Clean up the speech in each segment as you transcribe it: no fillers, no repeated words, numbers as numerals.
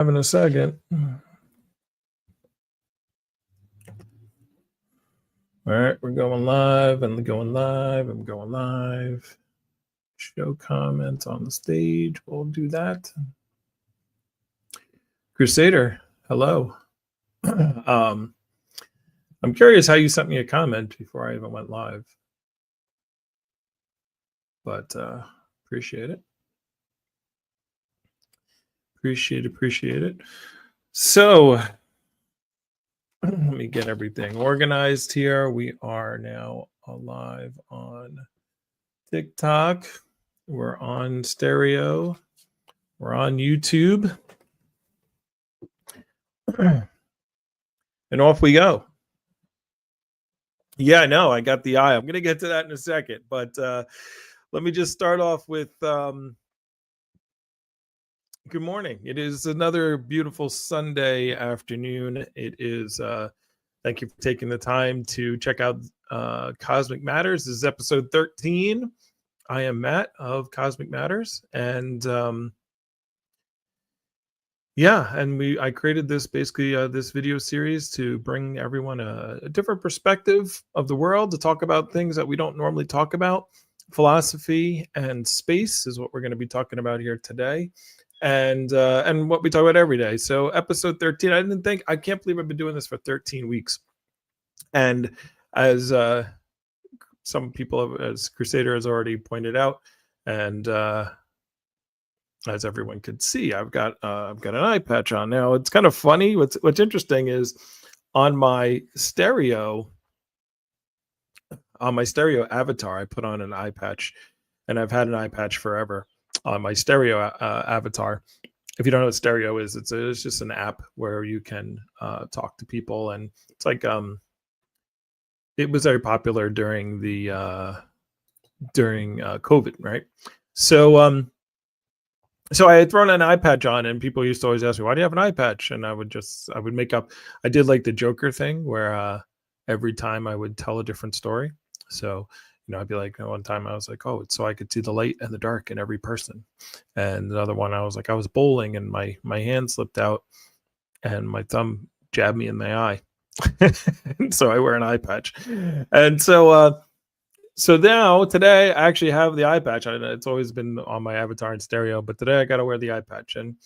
In a second. All right, we're going live. I'm going live. Show comments on the stage. We'll do that. Crusader, hello. I'm curious how you sent me a comment before I even went live. But appreciate it. Appreciate it. So let me get everything organized here. We are now live on TikTok. We're on stereo. We're on YouTube. And off we go. Yeah, no, I got the eye. I'm going to get to that in a second. But let me just start off with good morning. It is another beautiful Sunday afternoon. It is, thank you for taking the time to check out Cosmic Matters. This is episode 13. I am Matt of Cosmic Matters. And I created this this video series to bring everyone a different perspective of the world, to talk about things that we don't normally talk about. Philosophy and space is what we're going to be talking about here today, and what we talk about every day. So episode 13, I can't believe I've been doing this for 13 weeks. And as some people, as Crusader has already pointed out, and as everyone could see, I've got an eye patch on now. It's kind of funny. What's interesting is on my stereo avatar, I put on an eye patch, and I've had an eye patch forever on my stereo avatar. If you don't know what stereo is, it's just an app where you can talk to people, and it's like it was very popular during COVID, right? So I had thrown an eye patch on, and people used to always ask me, "Why do you have an eye patch?" And I would make up. I did like the Joker thing, where every time I would tell a different story. So I'd be like, one time I was like, "Oh, it's so I could see the light and the dark in every person." And another one, I was like, I was bowling, and my hand slipped out, and my thumb jabbed me in my eye. And so I wear an eye patch, and so now, today, I actually have the eye patch. It's always been on my avatar in stereo, but today I got to wear the eye patch. And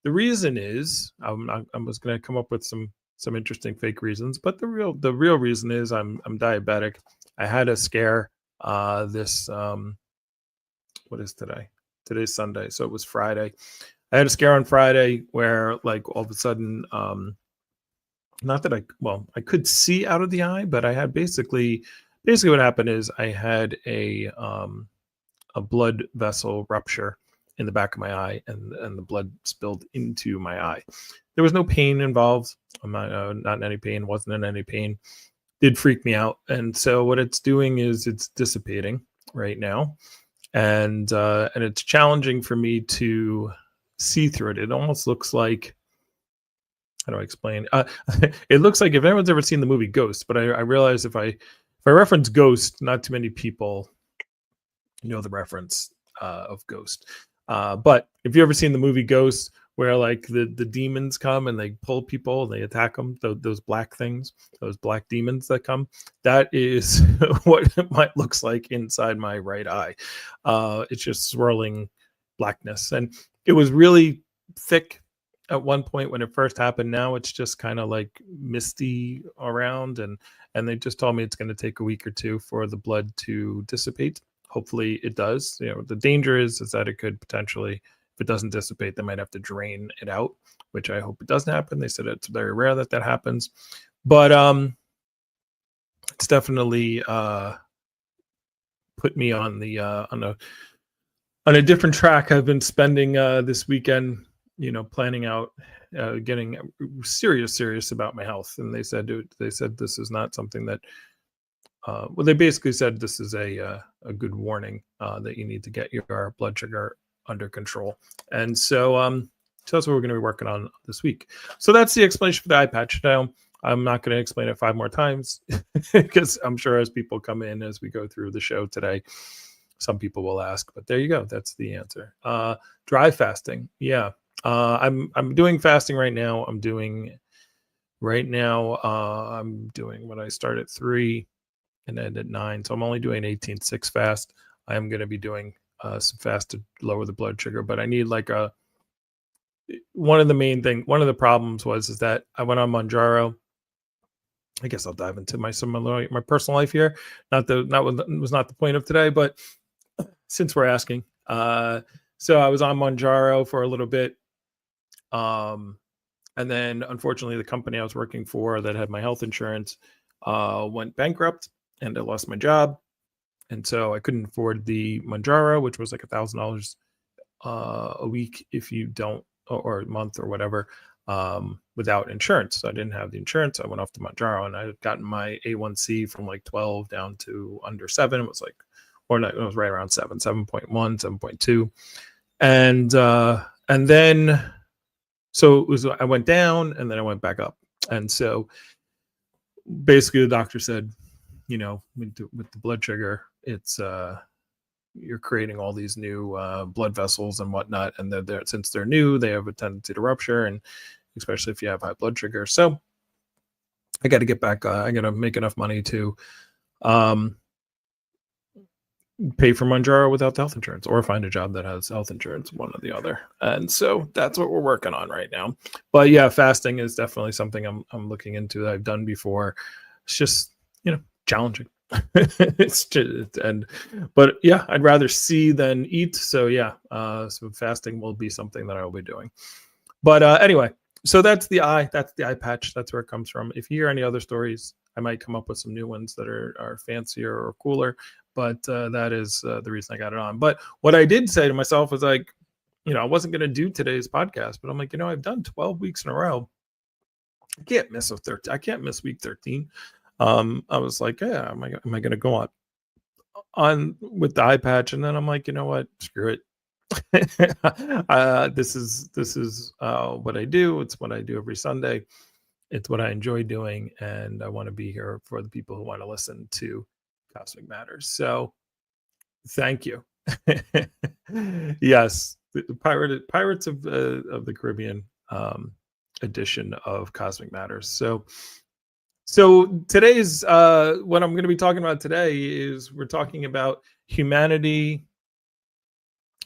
the reason is, I was going to come up with some interesting fake reasons, but the real reason is I'm diabetic. I had a scare what is today? Today's Sunday, so it was Friday. I had a scare on Friday where, like, all of a sudden, not that I could see out of the eye, but I had basically what happened is I had a blood vessel rupture in the back of my eye, and the blood spilled into my eye. There was no pain involved. I'm not in any pain. Wasn't in any pain. Did freak me out. And so what it's doing is it's dissipating right now, and it's challenging for me to see through it. It almost looks like, how do I explain? It looks like, if anyone's ever seen the movie Ghost, but I realize if I reference Ghost, not too many people know the reference of Ghost. But if you've ever seen the movie Ghost, where like the demons come and they pull people and they attack them, those black things, those black demons that come, that is what it looks like inside my right eye. It's just swirling blackness. And it was really thick at one point when it first happened. Now it's just kind of like misty around, and they just told me it's going to take a week or two for the blood to dissipate. Hopefully it does. The danger is that it could potentially, if it doesn't dissipate, they might have to drain it out, which I hope it doesn't happen. They said it's very rare that happens, but it's definitely put me on the on a different track. I've been spending this weekend planning out, getting serious about my health. And they said this is not something that, they basically said this is a good warning that you need to get your blood sugar under control. And so that's what we're going to be working on this week. So that's the explanation for the eye patch. Now, I'm not going to explain it 5 more times because I'm sure as people come in, as we go through the show today, some people will ask, but there you go. That's the answer. Dry fasting. Yeah. I'm doing fasting right now. I'm doing what I start at 3 and end at 9. So I'm only doing 18-6 fast. I am going to be doing some fast to lower the blood sugar, but I need like a one of the problems was is that I went on Manjaro. I guess I'll dive into my personal life here. Not what was not the point of today, but since we're asking, so I was on Manjaro for a little bit, um, and then unfortunately, the company I was working for that had my health insurance went bankrupt, and I lost my job, and so I couldn't afford the Manjaro, which was like $1,000 a week if you don't, or a month or whatever, without insurance. So I didn't have the insurance. I went off to Manjaro, and I had gotten my A1C from like 12 down to under 7. It was like, or no, it was right around 7, 7.1, 7.2. And then, so it was, I went down and then I went back up. And so basically the doctor said, with the blood sugar, it's, you're creating all these new blood vessels and whatnot, and since they're new, they have a tendency to rupture, and especially if you have high blood sugar. So I got to get back. I got to make enough money to um, pay for Manjaro without the health insurance, or find a job that has health insurance, one or the other. And so that's what we're working on right now. But yeah, fasting is definitely something I'm looking into that I've done before. It's just challenging. It's just, but yeah, I'd rather see than eat. So yeah, so fasting will be something that I will be doing. But anyway, so that's the eye patch. That's where it comes from. If you hear any other stories, I might come up with some new ones that are fancier or cooler. But that is the reason I got it on. But what I did say to myself was like, I wasn't going to do today's podcast, but I'm like, I've done 12 weeks in a row. I can't miss I can't miss week 13. I was like, yeah, am I going to go on with the eye patch? And then I'm like, you know what? Screw it. This is what I do. It's what I do every Sunday. It's what I enjoy doing, and I want to be here for the people who want to listen to Cosmic Matters. So, thank you. Yes, the Pirates of the Caribbean edition of Cosmic Matters. So today's what I'm going to be talking about today is we're talking about humanity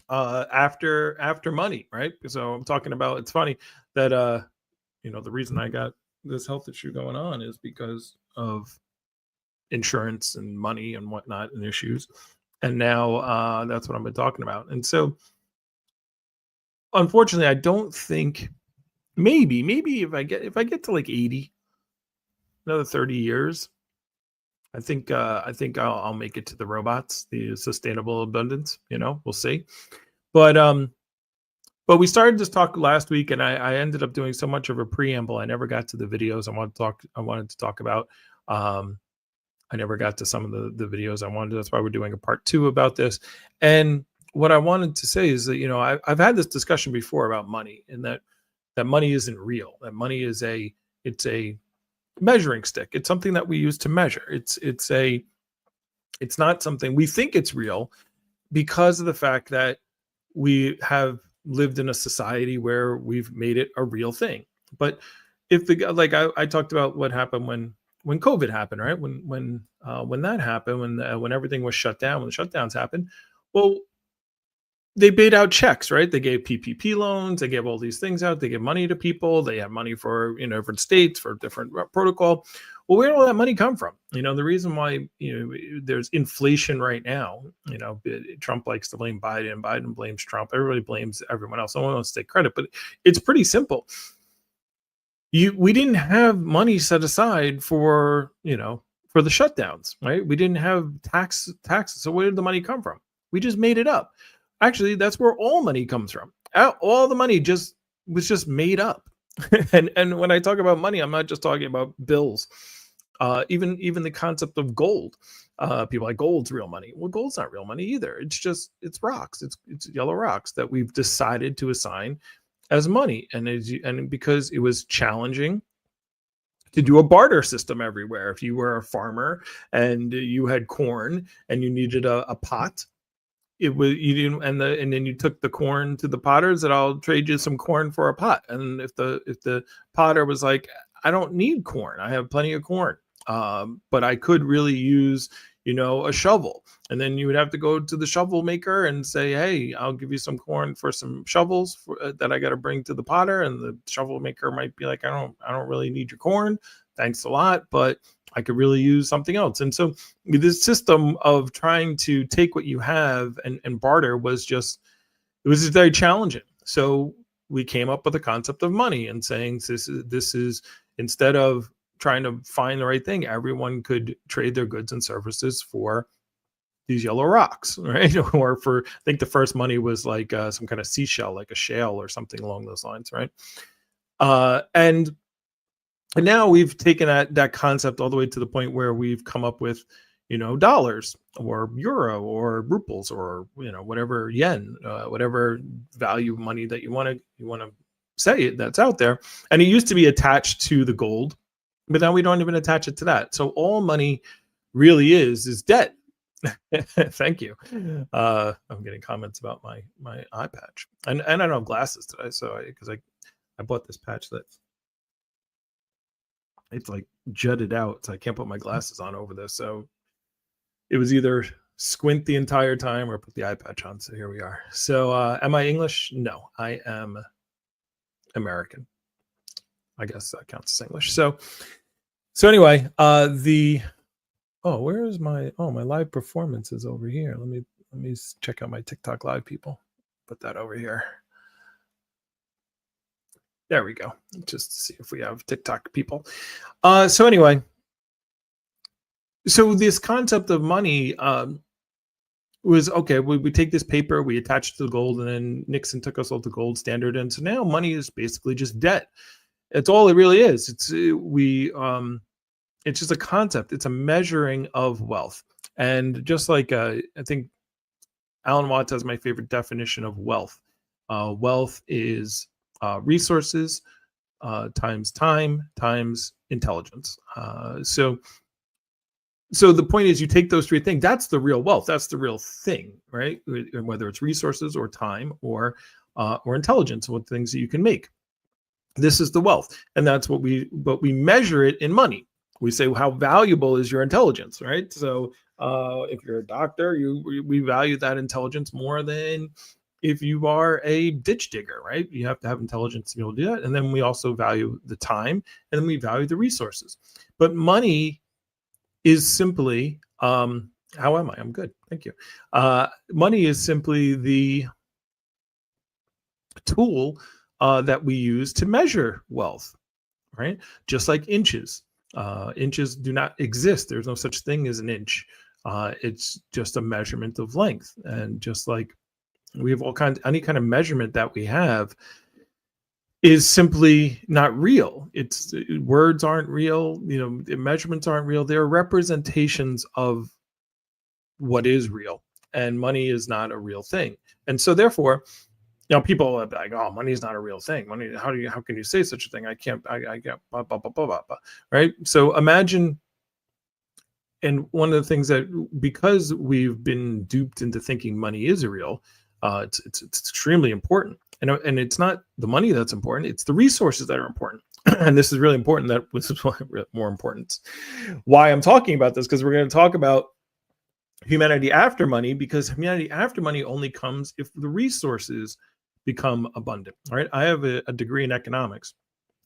after money, right? So I'm talking about, it's funny that the reason I got this health issue going on is because of insurance and money and whatnot and issues, and now that's what I've been talking about. And so unfortunately, I don't think, maybe if I get to like 80, another 30 years, I think I'll make it to the robots, the sustainable abundance. We'll see. But we started this talk last week, and I ended up doing so much of a preamble. I never got to the videos I wanted to talk about. I never got to some of the videos I wanted. That's why we're doing a part 2 about this. And what I wanted to say is that I've had this discussion before about money, and that money isn't real. That money is it's a measuring stick. It's something that we use to measure. It's not something we think it's real, because of the fact that we have lived in a society where we've made it a real thing. But if I talked about what happened when COVID happened, right? When that happened, when everything was shut down, when the shutdowns happened, well, they paid out checks, right? They gave PPP loans, they gave all these things out, they gave money to people, they have money for different states for different protocol. Well, where did all that money come from? The reason why there's inflation right now, Trump likes to blame Biden, Biden blames Trump, everybody blames everyone else. No one wants to take credit, but it's pretty simple. We didn't have money set aside for the shutdowns, right? We didn't have taxes. So where did the money come from? We just made it up. Actually, that's where all money comes from. All the money was just made up. and when I talk about money, I'm not just talking about bills. Even the concept of gold. People like gold's real money. Well, gold's not real money either. It's rocks. It's yellow rocks that we've decided to assign as money. And because it was challenging to do a barter system everywhere. If you were a farmer and you had corn and you needed a pot, it was you didn't and then you took the corn to the potters that I'll trade you some corn for a pot. And if the potter was like, I don't need corn, I have plenty of corn, but I could really use, a shovel. And then you would have to go to the shovel maker and say, hey, I'll give you some corn for some shovels that I got to bring to the potter. And the shovel maker might be like, I don't really need your corn, thanks a lot, but I could really use something else. And so this system of trying to take what you have and barter it was just very challenging. So we came up with the concept of money and saying this is instead of trying to find the right thing, everyone could trade their goods and services for these yellow rocks, right? Or for, I think the first money was like some kind of seashell, like a shale or something along those lines, right? And now we've taken that concept all the way to the point where we've come up with, dollars or euro or ruples or whatever yen, whatever value money that you want to say that's out there. And it used to be attached to the gold, but now we don't even attach it to that. So all money really is debt. Thank you. I'm getting comments about my eye patch, and I don't have glasses today, so because I bought this patch that's it's like jutted out, so I can't put my glasses on over this. So it was either squint the entire time or put the eye patch on. So here we are. So am I English? No, I am American. I guess that counts as English. So anyway, where is my live performance is over here. Let me check out my TikTok live, people. Put that over here. There we go. Just to see if we have TikTok people. So anyway, so this concept of money was okay. We take this paper, we attach it to the gold, and then Nixon took us off the gold standard, and so now money is basically just debt. It's all it really is. It's just a concept. It's a measuring of wealth, and just like I think Alan Watts has my favorite definition of wealth. Wealth is resources times time times intelligence. So the point is, you take those three things. That's the real wealth. That's the real thing, right? Whether it's resources or time or intelligence, what things that you can make. This is the wealth, and that's what we measure it in money. We say, well, how valuable is your intelligence, right? So if you're a doctor, we value that intelligence more than if you are a ditch digger, right? You have to have intelligence to be able to do that. And then we also value the time, and then we value the resources. But money is simply, how am I? I'm good. Thank you. Money is simply the tool that we use to measure wealth, right? Just like inches. Inches do not exist. There's no such thing as an inch. It's just a measurement of length. And just like we have any kind of measurement that we have is simply not real. Words aren't real, measurements aren't real. They're representations of what is real, and money is not a real thing. And so therefore, people are like, oh, money is not a real thing. Money, how can you say such a thing? I can't, I get blah, blah, blah, blah, blah, blah, right? So imagine, and one of the things that, because we've been duped into thinking money is real, it's extremely important. And it's not the money that's important, it's the resources that are important. And this is really important. This is more important. Why I'm talking about this, because we're going to talk about humanity after money, because humanity after money only comes if the resources become abundant. All right. I have a degree in economics,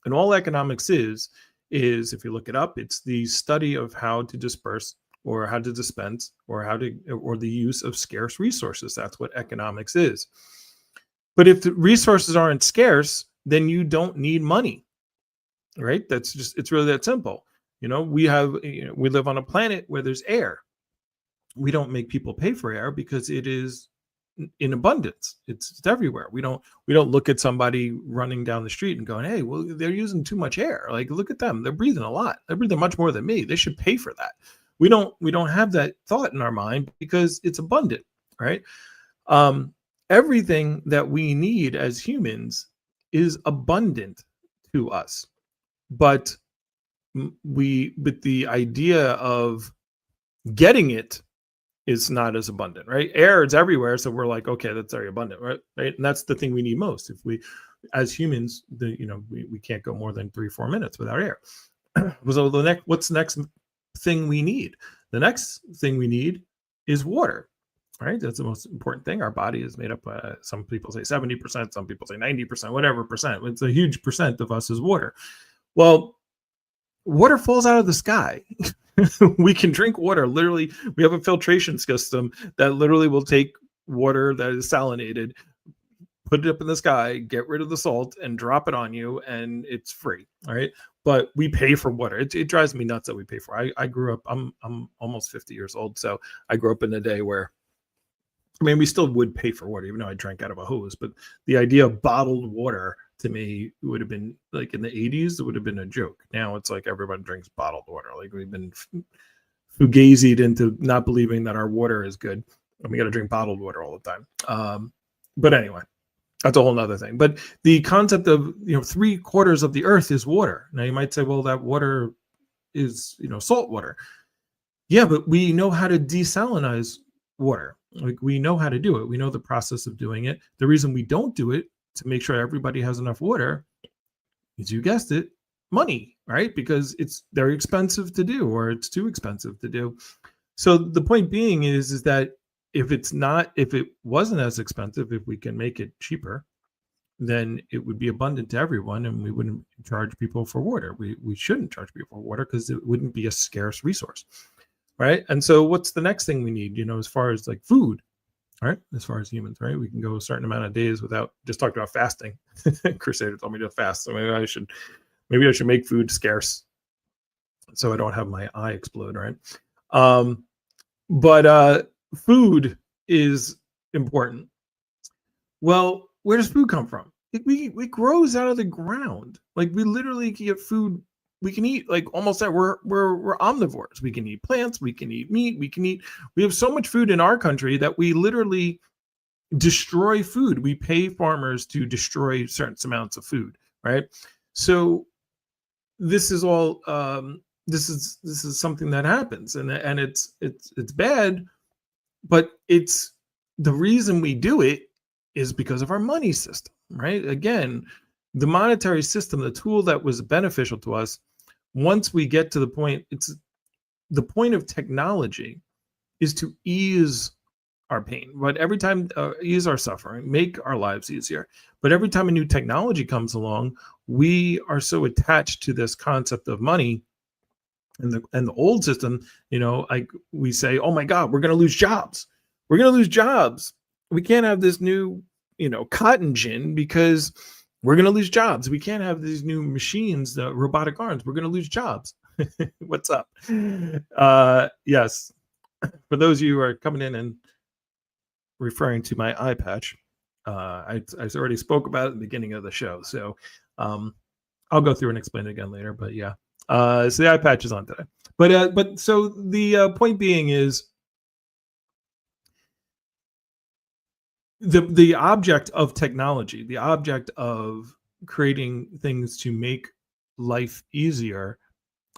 and all economics is if you look it up, it's the study of how to disperse or how to dispense or the use of scarce resources. That's what economics is. But if the resources aren't scarce, then you don't need money, right? It's really that simple. We live on a planet where there's air. We don't make people pay for air because it is in abundance. It's everywhere. We don't look at somebody running down the street and going, hey, well, they're using too much air. Like, look at them. They're breathing a lot. They're breathing much more than me. They should pay for that. We don't have that thought in our mind because it's abundant, right? Everything that we need as humans is abundant to us, but the idea of getting it is not as abundant, right? Air is everywhere, so we're like, okay, that's very abundant, right? Right, and that's the thing we need most. If we, as humans, we can't go more than 3 4 minutes without air. So what's the next thing we need? The next thing we need is water, right? That's the most important thing. Our body is made up. Some people say 70%, some people say 90%, whatever percent. It's a huge percent of us is water. Well, water falls out of the sky. We can drink water. Literally, we have a filtration system that literally will take water that is salinated, put it up in the sky, get rid of the salt, and drop it on you, and it's free. All right. But we pay for water. It drives me nuts that we pay for. I grew up. I'm almost 50 years old, so I grew up in a day where, I mean, we still would pay for water, even though I drank out of a hose. But the idea of bottled water to me would have been like in the 80s, it would have been a joke. Now it's like everyone drinks bottled water. Like we've been fugazied into not believing that our water is good, and we got to drink bottled water all the time. But anyway, that's a whole nother thing. But the concept of 3/4 of the earth is water. Now you might say, well, that water is salt water. Yeah, but we know how to desalinize water. Like we know how to do it. We know the process of doing it. The reason we don't do it to make sure everybody has enough water is, you guessed it, money, right? Because it's very expensive to do, or it's too expensive to do. So the point being is that if it wasn't as expensive, if we can make it cheaper, then it would be abundant to everyone, and we wouldn't charge people for water. We shouldn't charge people for water because it wouldn't be a scarce resource, right? And so what's the next thing we need, as far as like food, right? As far as humans, right? We can go a certain amount of days without, just talked about fasting. Crusader told me to fast. So maybe I should make food scarce so I don't have my eye explode, right? But food is important. Well, where does food come from? It grows out of the ground. Like we literally get food. We can eat like almost that. We're omnivores. We can eat plants. We can eat meat. We have so much food in our country that we literally destroy food. We pay farmers to destroy certain amounts of food, right? So this is all. This is something that happens, and it's bad, but it's the reason we do it is because of our money system, right? Again, the monetary system, the tool that was beneficial to us, once we get to the point, it's the point of technology is to ease our pain, but every time ease our suffering, make our lives easier. But every time a new technology comes along, we are so attached to this concept of money. And the old system, like we say, oh my God, we're going to lose jobs. We're going to lose jobs. We can't have this new, cotton gin because we're going to lose jobs. We can't have these new machines, the robotic arms. We're going to lose jobs. What's up? Yes. For those of you who are coming in and referring to my eye patch, I already spoke about it at the beginning of the show. So I'll go through and explain it again later. But yeah. So the eye patch is on today. But so the point being is, the object of technology, the object of creating things to make life easier,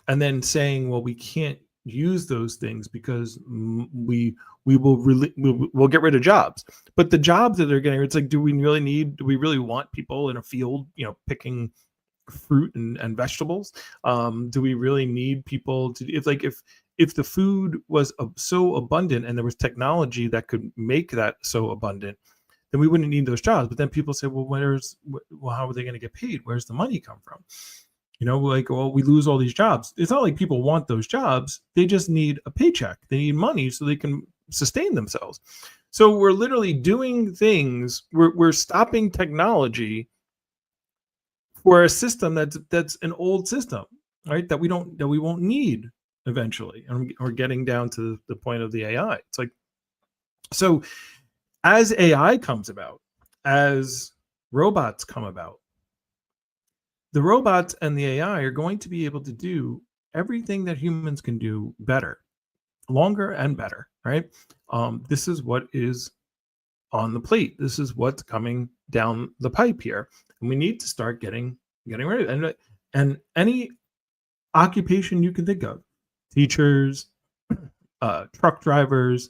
and then saying, well, we can't use those things because we'll get rid of jobs. But the jobs that they're getting, it's like, do we really want people in a field, picking fruit and vegetables? Do we really need people to, if the food was so abundant and there was technology that could make that so abundant, then we wouldn't need those jobs. But then people say, well, how are they going to get paid? Where's the money come from? Well, we lose all these jobs. It's not like people want those jobs. They just need a paycheck. They need money so they can sustain themselves. So we're literally doing things. We're stopping technology for a system that's an old system, right? That we won't need eventually. And we're getting down to the point of the AI. It's like, so as AI comes about, as robots come about, the robots and the AI are going to be able to do everything that humans can do better, longer and better, right? This is what is on the plate. This is what's coming down the pipe here. And we need to start getting ready. And any occupation you can think of, teachers, truck drivers,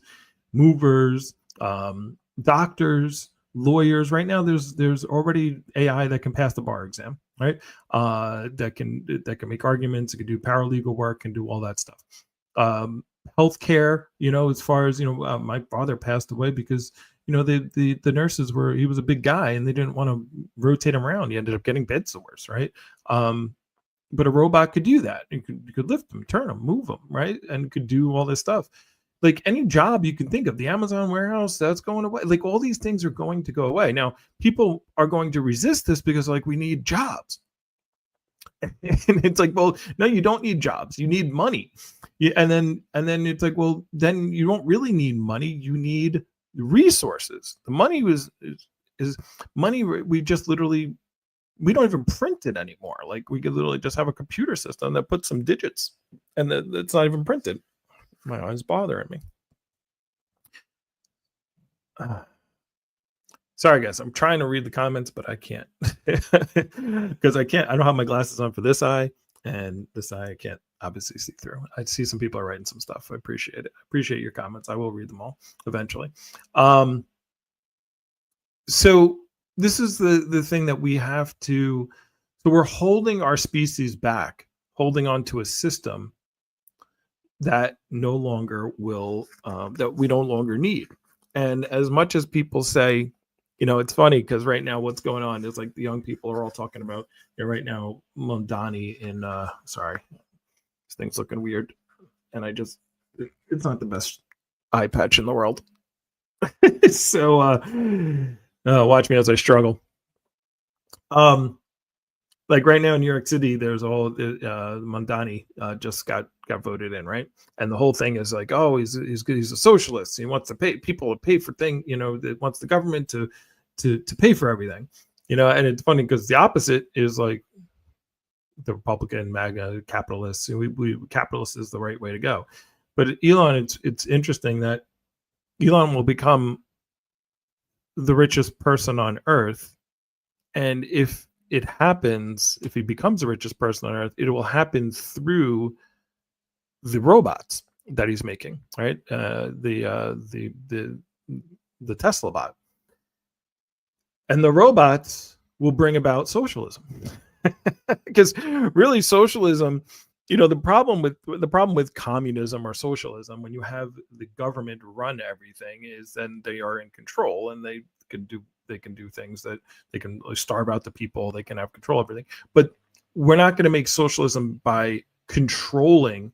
movers, doctors, lawyers. Right now, there's already AI that can pass the bar exam, right? That can make arguments, it can do paralegal work, can do all that stuff. Um, Healthcare, as far as my father passed away because the nurses were he was a big guy and they didn't want to rotate him around. He ended up getting bed sores, right? Um, but a robot could do that. You could lift them, turn them, move them, right? And could do all this stuff. Like any job you can think of, the Amazon warehouse, that's going away. Like all these things are going to go away. Now, people are going to resist this because like we need jobs. And it's like, well, no, you don't need jobs. You need money. Yeah, and then it's like, well, then you don't really need money. You need resources. The money is money. We just literally we don't even print it anymore. Like we could literally just have a computer system that puts some digits and it's not even printed. My eye's bothering me. Ah. Sorry, guys. I'm trying to read the comments, but I can't because I can't. I don't have my glasses on for this eye, and this eye I can't obviously see through. I see some people are writing some stuff. I appreciate it. I appreciate your comments. I will read them all eventually. Um, so this is the thing that we have to. So we're holding our species back, holding on to a system that no longer will that we no longer need. And as much as people say, it's funny because right now what's going on is like the young people are all talking about right now Mondani in sorry, this thing's looking weird. And it's not the best eye patch in the world. So watch me as I struggle. Like right now in New York City, there's all Mondani just got voted in, right? And the whole thing is like, oh, he's good, he's a socialist. He wants to pay people to pay for things, that wants the government to pay for everything, And it's funny because the opposite is like the Republican MAGA capitalists. We capitalist is the right way to go. But Elon, it's interesting that Elon will become the richest person on earth, and if it happens, if he becomes the richest person on earth, it will happen through the robots that he's making, right? The Tesla bot, and the robots will bring about socialism, because really socialism, the problem with communism or socialism, when you have the government run everything, is then they are in control and they can do things that they can starve out the people, they can have control of everything. But we're not going to make socialism by controlling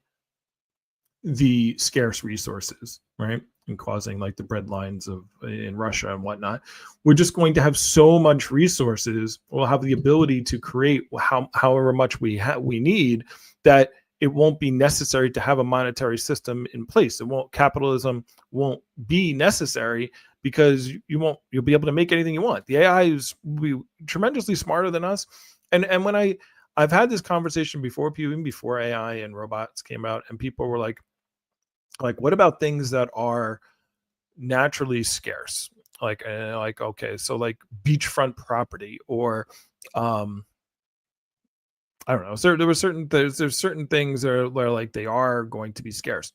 the scarce resources, right? And causing like the bread lines in Russia and whatnot. We're just going to have so much resources. We'll have the ability to create however much we need, that it won't be necessary to have a monetary system in place. Capitalism won't be necessary, because you'll be able to make anything you want. The AI will be tremendously smarter than us. And when I've had this conversation before, even before AI and robots came out, and people were like, what about things that are naturally scarce? Okay, so like beachfront property, or I don't know. So there's certain things where like they are going to be scarce.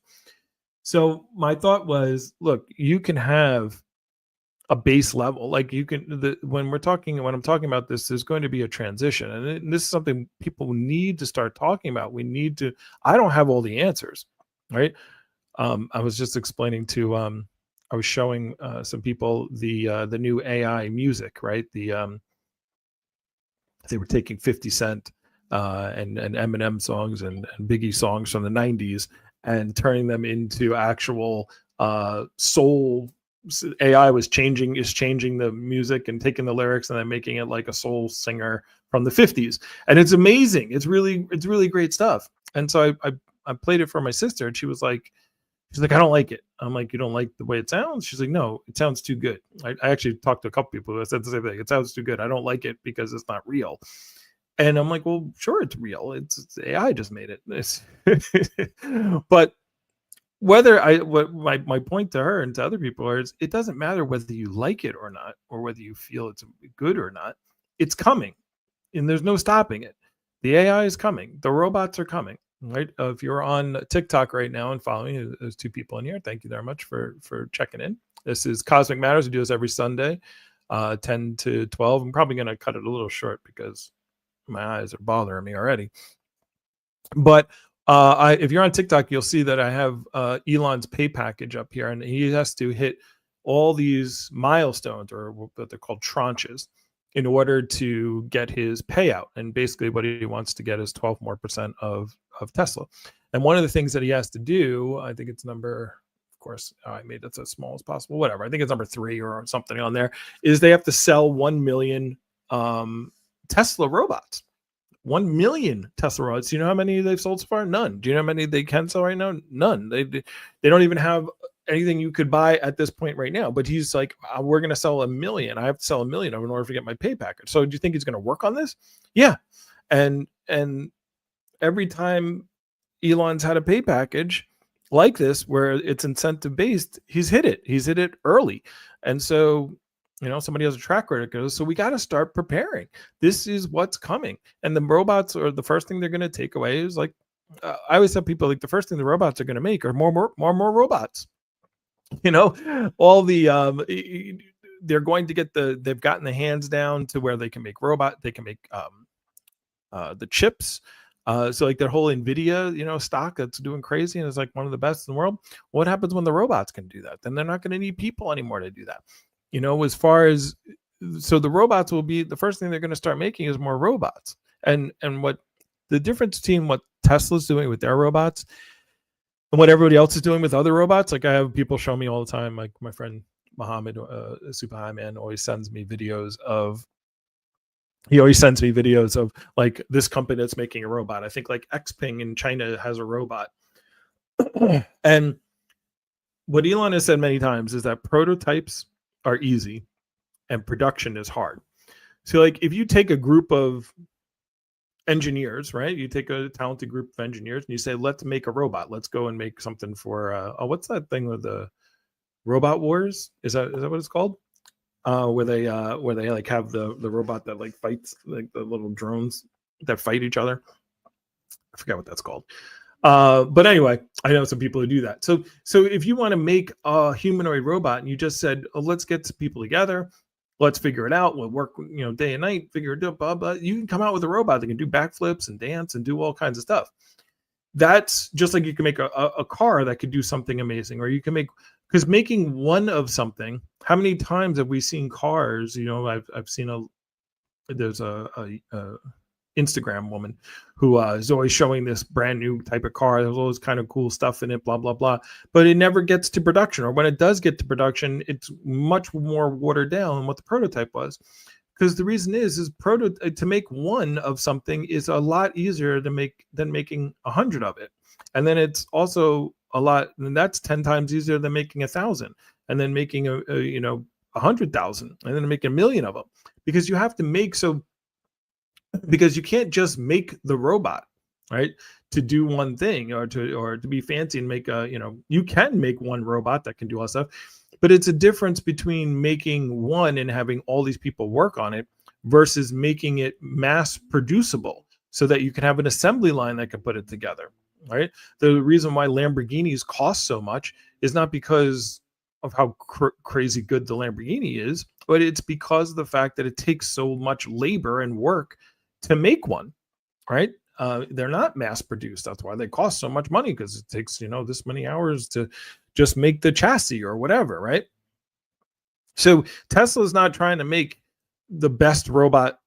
So my thought was, look, you can have a base level, like you can when I'm talking about this, there's going to be a transition, and this is something people need to start talking about. I don't have all the answers, right? I was just explaining to I was showing some people the new AI music, right? They were taking 50 Cent and Eminem songs and Biggie songs from the 90s and turning them into actual soul. AI is changing the music and taking the lyrics and then making it like a soul singer from the 50s, and it's amazing. It's really great stuff. And so I played it for my sister, and she's like, I don't like it. I'm like, you don't like the way it sounds? She's like, no, it sounds too good. I actually talked to a couple people who said the same thing. It sounds too good. I don't like it because it's not real. And I'm like, well, sure, it's real. It's AI just made it. But what my point to her and to other people is, it doesn't matter whether you like it or not, or whether you feel it's good or not. It's coming, and there's no stopping it. The AI is coming. The robots are coming. right? If you're on TikTok right now and following me, there's two people in here. Thank you very much for checking in. This is Cosmic Matters. We do this every Sunday, 10 to 12. I'm probably going to cut it a little short because my eyes are bothering me already. But if you're on TikTok, you'll see that I have Elon's pay package up here, and he has to hit all these milestones, or what they're called tranches, in order to get his payout. And basically, what he wants to get is 12% more of Tesla. And one of the things that he has to do, I think it's number, of course, I made it as small as possible. Whatever, I think it's number 3 or something on there. Is they have to sell 1 million Tesla robots. 1 million Tesla robots. Do you know how many they've sold so far? None. Do you know how many they can sell right now? None. They don't even have anything you could buy at this point right now. But he's like, we're going to sell 1 million. I have to sell 1 million in order to get my pay package. So do you think he's going to work on this? Yeah. And every time Elon's had a pay package like this, where it's incentive based, he's hit it. He's hit it early. And so, somebody has a track record. So we got to start preparing. This is what's coming. And the robots are the first thing they're going to take away is like, I always tell people, like, the first thing the robots are going to make are more robots. All the, they're going to get they've gotten the hands down to where they can make they can make the chips. So like their whole NVIDIA, stock that's doing crazy and is like one of the best in the world. What happens when the robots can do that? Then they're not going to need people anymore to do that. As far as, so the robots will be, the first thing they're going to start making is more robots. And what the difference between what Tesla's doing with their robots and what everybody else is doing with other robots, like I have people show me all the time, like my friend Mohammed, Super High Man, always sends me videos of like this company that's making a robot. I think like Xpeng in China has a robot. And what Elon has said many times is that prototypes are easy and production is hard. So like if you take a group of engineers, right? You take a talented group of engineers and you say, let's make a robot. Let's go and make something for what's that thing with the Robot Wars? Is that what it's called? Where they like have the robot that like fights, like the little drones that fight each other. I forgot what that's called. But anyway, I know some people who do that. So if you want to make a humanoid robot and you just said, let's get some people together, let's figure it out. We'll work, day and night, figure it out, blah, blah. You can come out with a robot that can do backflips and dance and do all kinds of stuff. That's just like you can make a car that could do something amazing, or you can because making one of something, how many times have we seen cars? I've seen there's a Instagram woman who is always showing this brand new type of car. There's all this kind of cool stuff in it, blah, blah, blah. But it never gets to production, or when it does get to production, it's much more watered down than what the prototype was. Because the reason is to make one of something is a lot easier than making 100 of it. And then it's also and that's 10 times easier than making 1,000, and then making 100,000, and then making 1 million of them. Because you have to because you can't just make the robot, right, to do one thing or to be fancy and make you can make one robot that can do all that stuff, but it's a difference between making one and having all these people work on it versus making it mass producible so that you can have an assembly line that can put it together, right? The reason why Lamborghinis cost so much is not because of how crazy good the Lamborghini is, but it's because of the fact that it takes so much labor and work to make one, right? They're not mass produced. That's why they cost so much money, because it takes, this many hours to just make the chassis or whatever, right? So Tesla's not trying to make the best robot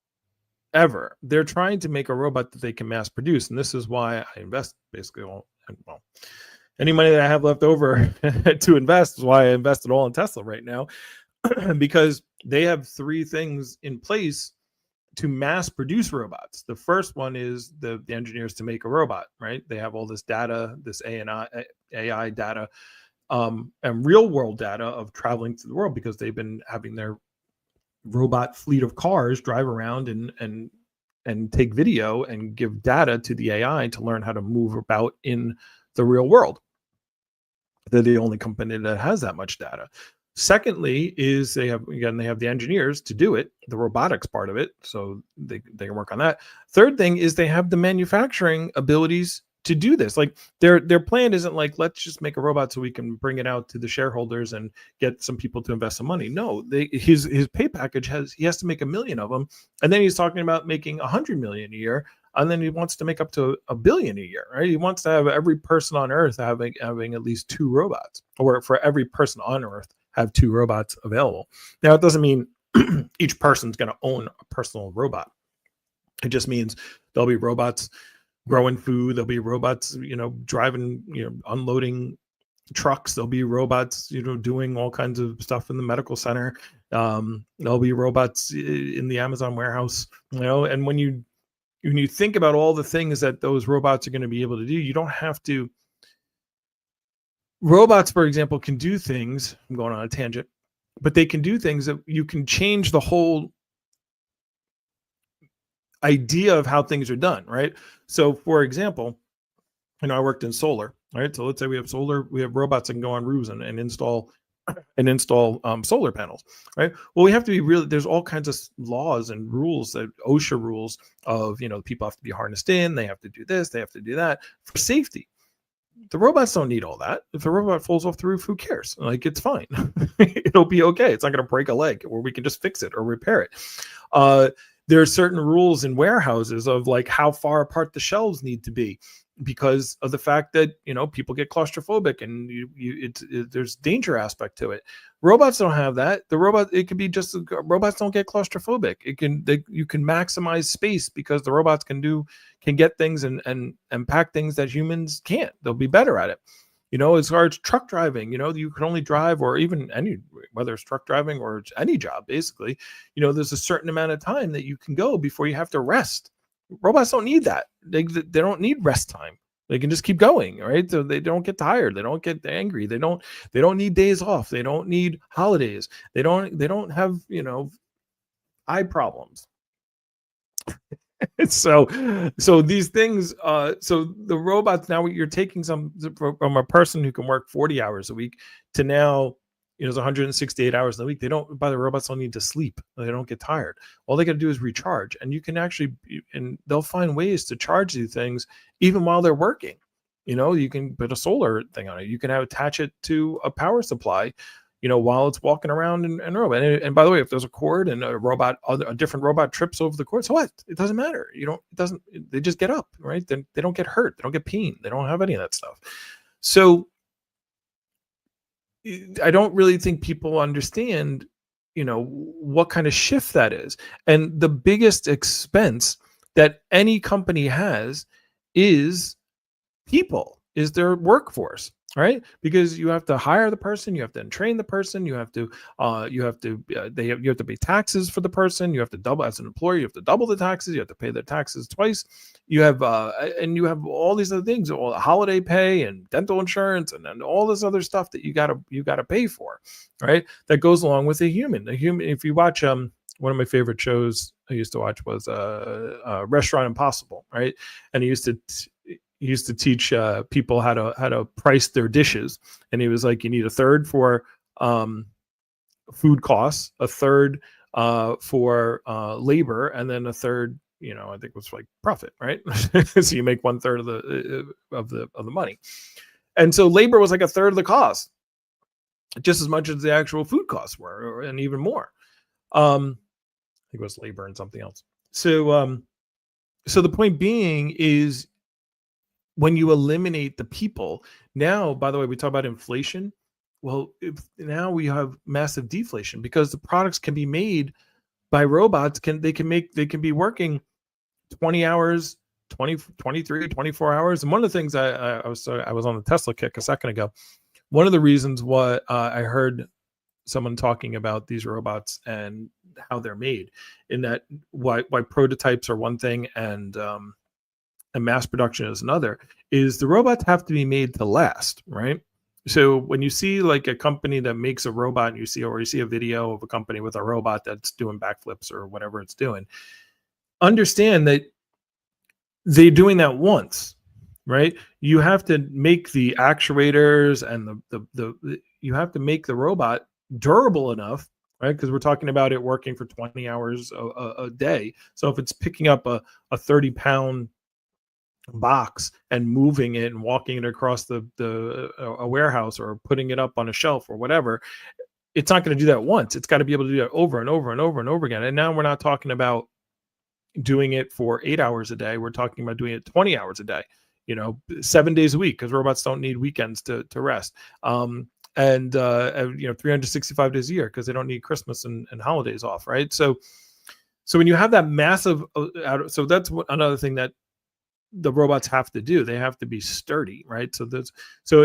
ever. They're trying to make a robot that they can mass produce. And this is why I invest basically any money that I have left over to invest is why I invested all in Tesla right now, because they have 3 things in place to mass produce robots. The first one is the engineers to make a robot, right? They have all this data, this AI data, and real world data of traveling through the world, because they've been having their robot fleet of cars drive around and take video and give data to the AI to learn how to move about in the real world. They're the only company that has that much data. Secondly, is they have the engineers to do it, the robotics part of it, so they can work on that. Third thing is they have the manufacturing abilities to do this. Like their plan isn't like, let's just make a robot so we can bring it out to the shareholders and get some people to invest some money. No, his pay package he has to make 1 million of them, and then he's talking about making 100 million a year, and then he wants to make up to 1 billion a year, right? He wants to have every person on Earth having at least 2 robots, or for every person on Earth have 2 robots available. Now, it doesn't mean each person's going to own a personal robot. It just means there'll be robots growing food. There'll be robots, driving, unloading trucks. There'll be robots, doing all kinds of stuff in the medical center. There'll be robots in the Amazon warehouse, and when you think about all the things that those robots are going to be able to do, you don't have to. Robots, for example, can do things. I'm going on a tangent, but they can do things that you can change the whole idea of how things are done, right? So, for example, I worked in solar, right? So let's say we have solar, we have robots that can go on roofs and install solar panels, right? Well, we have to be there's all kinds of laws and rules, that OSHA rules of, people have to be harnessed in, they have to do this, they have to do that for safety. The robots don't need all that. If the robot falls off the roof, who cares? Like, it's fine. It'll be okay. It's not going to break a leg, or we can just fix it or repair it. There are certain rules in warehouses of like how far apart the shelves need to be, because of the fact that people get claustrophobic and there's danger aspect to it. Robots don't have that. It could be just robots don't get claustrophobic. You can maximize space because the robots can get things and pack things that humans can't. They'll be better at it. As far as truck driving, you can only drive, or even whether it's truck driving or it's any job, basically, there's a certain amount of time that you can go before you have to rest. Robots don't need that. They don't need rest time. They can just keep going, right? So they don't get tired. They don't get angry. They don't need days off. They don't need holidays. They don't have, eye problems. So these things, so the robots, now you're taking some from a person who can work 40 hours a week to now, it's 168 hours in a week. The robots don't need to sleep. They don't get tired. All they got to do is recharge, and you can and they'll find ways to charge these things even while they're working. You can put a solar thing on it. You can attach it to a power supply, while it's walking around and robot. And by the way, if there's a cord and a different robot trips over the cord, so what? It doesn't matter. They just get up, right? Then they don't get hurt. They don't get pain. They don't have any of that stuff. So I don't really think people understand, what kind of shift that is. And the biggest expense that any company has is people, is their workforce, right? Because you have to hire the person, you have to train the person, you have to pay taxes for the person, you have to double, as an employer, you have to double the taxes, you have to pay the taxes twice. You have and you have all these other things, all the holiday pay and dental insurance and all this other stuff that you gotta pay for, right? That goes along with a human. If you watch one of my favorite shows I used to watch was Restaurant Impossible, right? And he used to teach people how to price their dishes, and he was like, you need a third for food costs, a third for labor, and then a third, I think it was like profit, right? So you make 1/3 of the money, and so labor was like a third of the cost, just as much as the actual food costs were, and even more. I think it was labor and something else. So the point being is, when you eliminate the people, now, by the way, we talk about inflation. Well, now we have massive deflation, because the products can be made by robots. They can be working 20 hours, 20, 23, 24 hours. And one of the things I was on the Tesla kick a second ago. One of the reasons why I heard someone talking about these robots and how they're made, in that why prototypes are one thing and mass production is another, is the robots have to be made to last, right? So when you see like a company that makes a robot, and you see a video of a company with a robot that's doing backflips or whatever it's doing, understand that they're doing that once, right? You have to make the actuators and you have to make the robot durable enough, right? Because we're talking about it working for 20 hours a day. So if it's picking up a 30-pound box and moving it and walking it across a warehouse or putting it up on a shelf or whatever. It's not going to do that once. It's got to be able to do that over and over and over and over again. And now we're not talking about doing it for 8 hours a day. We're talking about doing it 20 hours a day, 7 days a week, because robots don't need weekends to rest. And 365 days a year, because they don't need Christmas and holidays off. Right. So when you have that massive, so that's another thing that the robots have to do. They have to be sturdy. Right. So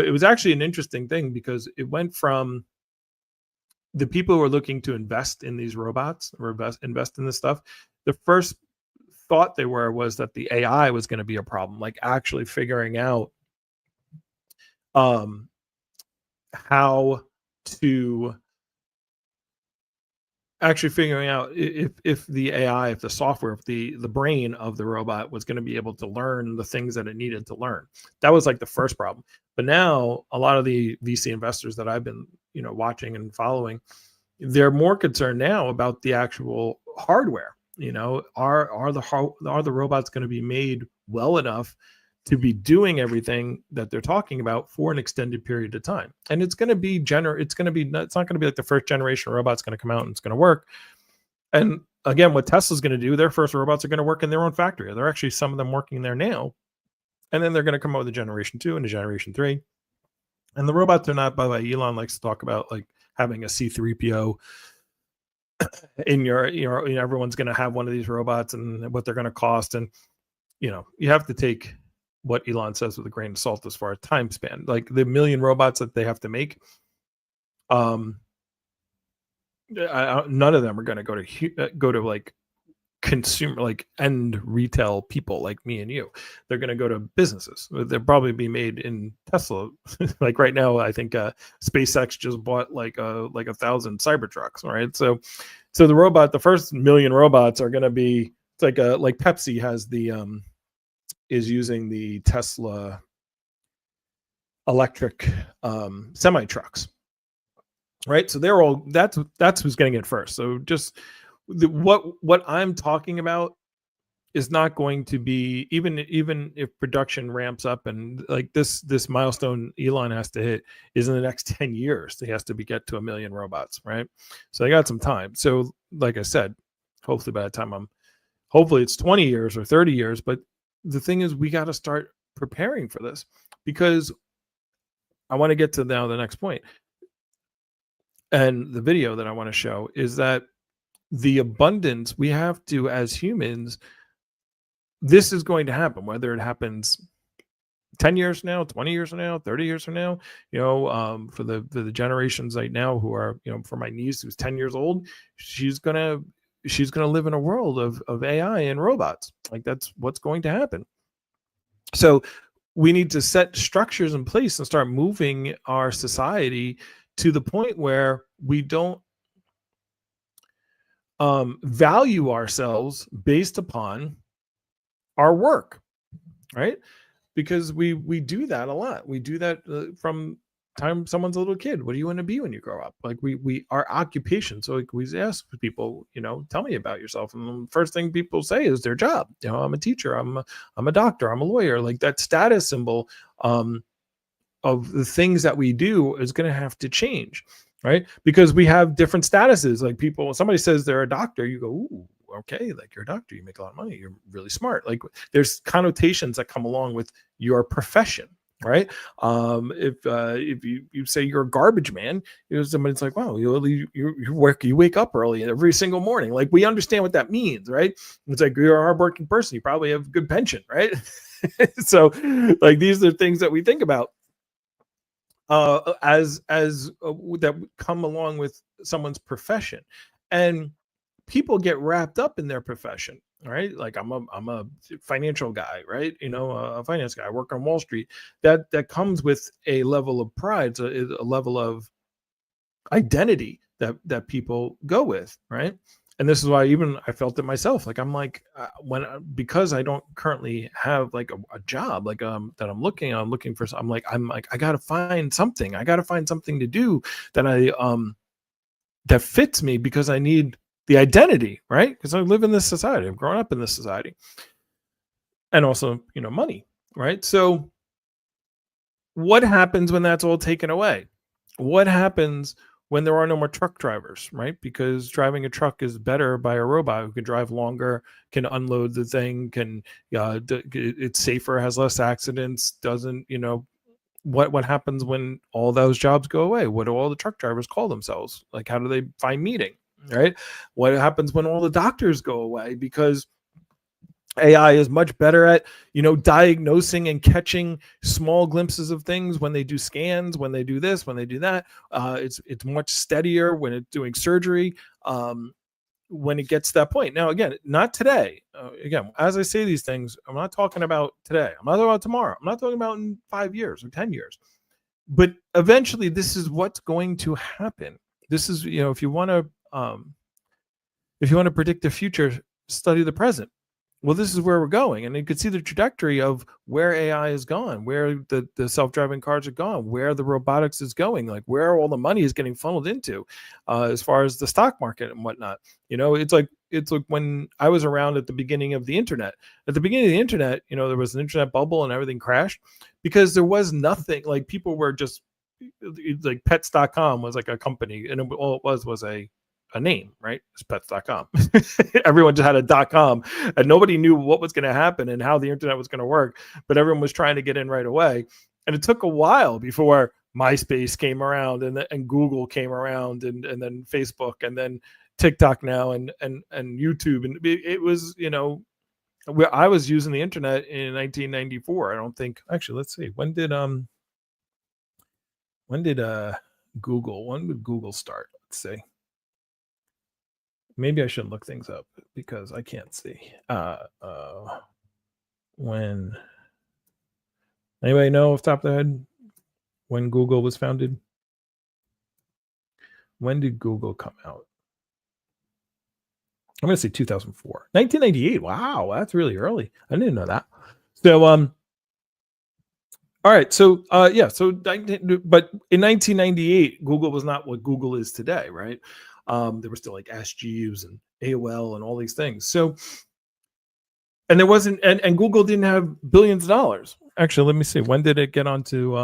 it was actually an interesting thing, because it went from the people who are looking to invest in these robots or invest in this stuff. The first thought was that the AI was going to be a problem, like actually figuring out how to if the AI, if the software, if the brain of the robot was going to be able to learn the things that it needed to learn. That was like the first problem. But now a lot of the VC investors that I've been watching and following, they're more concerned now about the actual hardware. Are the robots going to be made well enough to be doing everything that they're talking about for an extended period of time? And it's going to be it's not going to be like the first generation robot's going to come out and it's going to work. And again, what Tesla's going to do, their first robots are going to work in their own factory. They're actually, some of them, working there now. And then they're going to come out with a generation 2 and a generation 3. And the robots are not, by the way, Elon likes to talk about like having a C3PO in everyone's going to have one of these robots and what they're going to cost. And you have to take what Elon says with a grain of salt as far as time span. Like the million robots that they have to make, none of them are going to go to like consumer, like end retail people like me and you. They're going to go to businesses. They'll probably be made in Tesla. Like right now, I think SpaceX just bought like 1,000 Cybertrucks. Right. So the first million robots are going to be, it's like Pepsi has is using the Tesla electric semi trucks, right? So they're all, that's who's getting it first. So just what I'm talking about is not going to be, even if production ramps up, and like this milestone Elon has to hit is in the next 10 years. They has to get to 1 million robots, right? So they got some time. So like I said, hopefully by the time hopefully it's 20 years or 30 years, but the thing is, we got to start preparing for this, because I want to get to now the next point. And the video that I want to show is that the abundance we have to, as humans, this is going to happen, whether it happens 10 years from now, 20 years from now, 30 years from now, for the generations right now who are, for my niece who's 10 years old, she's going to live in a world of AI and robots. Like that's what's going to happen. So we need to set structures in place and start moving our society to the point where we don't value ourselves based upon our work, right? Because we do that a lot. We do that from time someone's a little kid. What do you want to be when you grow up? Like we our occupation. So like we ask people, tell me about yourself, and the first thing people say is their job. I'm a teacher, I'm a doctor, I'm a lawyer. Like that status symbol of the things that we do is going to have to change, right? Because we have different statuses. Like when somebody says they're a doctor, you go, ooh, okay, like you're a doctor, you make a lot of money, you're really smart. Like there's connotations that come along with your profession, right? If you say you're a garbage man, somebody's like, wow, you wake up early every single morning. Like we understand what that means, right? It's like you're a hardworking person, you probably have a good pension, right? So like these are things that we think about as that come along with someone's profession. And people get wrapped up in their profession, right? Like I'm a financial guy, right? A finance guy. I work on Wall Street. That comes with a level of pride, so a level of identity that people go with, right? And this is why even I felt it myself. Like I'm like because I don't currently have like a job like that I'm looking for. I'm like I gotta find something. I gotta find something to do that that fits me, because I need the identity, right? Because I live in this society. I've grown up in this society. And also, money, right? So what happens when that's all taken away? What happens when there are no more truck drivers, right? Because driving a truck is better by a robot who can drive longer, can unload the thing, can it's safer, has less accidents, doesn't, what happens when all those jobs go away? What do all the truck drivers call themselves? Like, how do they find meeting, right? What happens when all the doctors go away? Because AI is much better at, diagnosing and catching small glimpses of things when they do scans, when they do this, when they do that. It's much steadier when it's doing surgery. When it gets to that point. Now, again, not today. Again, as I say these things, I'm not talking about today. I'm not talking about tomorrow. I'm not talking about in 5 years or 10 years. But eventually, this is what's going to happen. This is, if you want to predict the future, study the present. Well, this is where we're going. And you could see the trajectory of where AI is gone, where the self-driving cars are gone, where the robotics is going, like where all the money is getting funneled into, as far as the stock market and whatnot. It's like when I was around at the beginning of the internet. At the beginning of the internet, there was an internet bubble and everything crashed because there was nothing. Like, people were just like, pets.com was like a company, and all it was a name, right? It's pets.com. Everyone just had a .com, and nobody knew what was going to happen and how the internet was going to work, but everyone was trying to get in right away. And it took a while before MySpace came around, and Google came around, and then Facebook, and then TikTok now, and YouTube. And it was, where I was using the internet in 1994. I don't think, actually, let's see. When did when did Google start? Let's see. Maybe I should look things up because I can't see. When anybody know off the top of the head when Google was founded? When did Google come out? I'm going to say 2004. 1998. Wow, that's really early. I didn't know that. So all right. So yeah. So but in 1998, Google was not what Google is today, right? There were still like Ask Jeeves and AOL and all these things. So, and there wasn't, and Google didn't have billions of dollars. Actually, let me see. When did it get onto?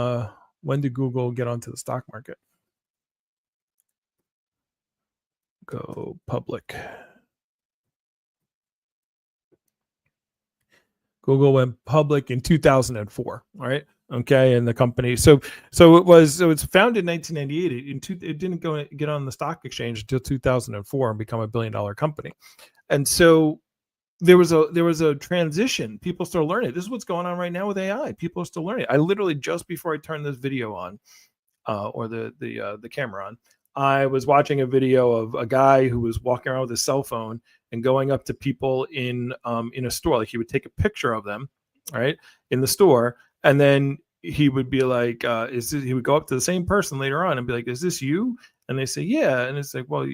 When did Google get onto the stock market? Go public. Google went public in 2004. All right. Okay. And the company, so it's founded in 1998. It didn't get on the stock exchange until 2004 and become $1 billion company. And so there was a transition. People still learning. This is what's going on right now with AI. People are still learning. I literally, just before I turned this video on, or the camera on, I was watching a video of a guy who was walking around with his cell phone and going up to people in a store. Like, he would take a picture of them, right, in the store, and then he would be like, he would go up to the same person later on and be like, "Is this you?" And they say, "Yeah." And it's like, "Well,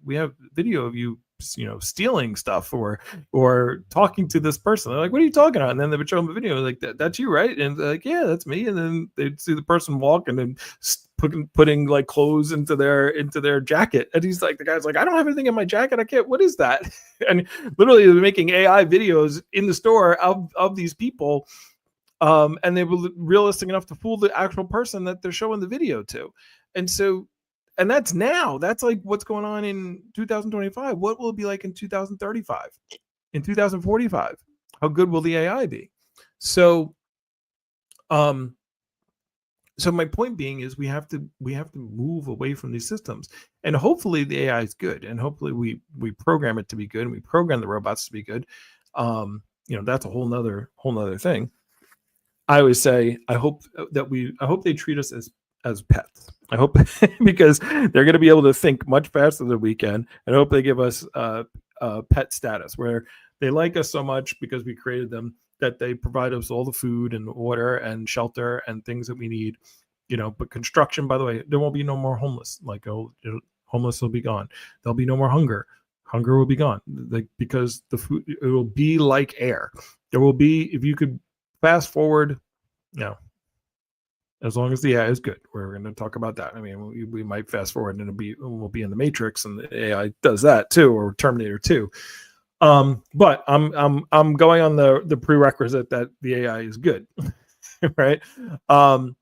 we have video of you, stealing stuff or talking to this person." They're like, "What are you talking about?" And then they would show them a video like, "That's you, right?" And they're like, "Yeah, that's me." And then they'd see the person walk and then putting like clothes into their jacket. And he's like, the guy's like, "I don't have anything in my jacket. I can't. What is that?" And literally, they're making AI videos in the store of these people. And they were realistic enough to fool the actual person that they're showing the video to. And so, and that's now. That's like what's going on in 2025. What will it be like in 2035? In 2045? How good will the AI be? So, so my point being is we have to move away from these systems, and hopefully the AI is good, and hopefully we program it to be good, and we program the robots to be good. That's a whole nother thing. I always say, I hope they treat us as pets. I hope because they're going to be able to think much faster than we can, and I hope they give us pet status where they like us so much because we created them that they provide us all the food and water and shelter and things that we need. But construction, by the way, there won't be no more homeless. Like, homeless will be gone. There'll be no more hunger. Hunger will be gone. Because the food, it will be like air. There will be, if you could fast forward, as long as the AI is good. We're going to talk about that. I mean, we might fast forward and we'll be in the Matrix, and the AI does that too, or Terminator 2. But I'm going on the prerequisite that the AI is good, right? Um,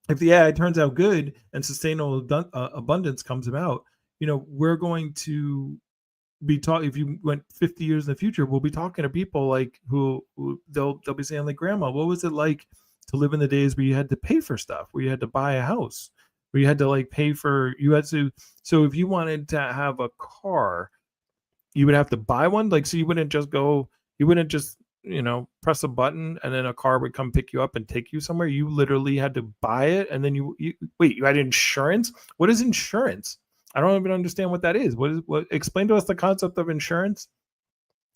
if the AI turns out good and sustainable abundance comes about, we're going to be talking. If you went 50 years in the future, we'll be talking to people like who they'll be saying like, "Grandma, what was it like to live in the days where you had to pay for stuff, where you had to buy a house, where you had to like pay for you had to." So if you wanted to have a car, you would have to buy one. Like, so you wouldn't just press a button and then a car would come pick you up and take you somewhere. You literally had to buy it, and then you wait. You had insurance. What is insurance? I don't even understand what that is. What? Explain to us the concept of insurance.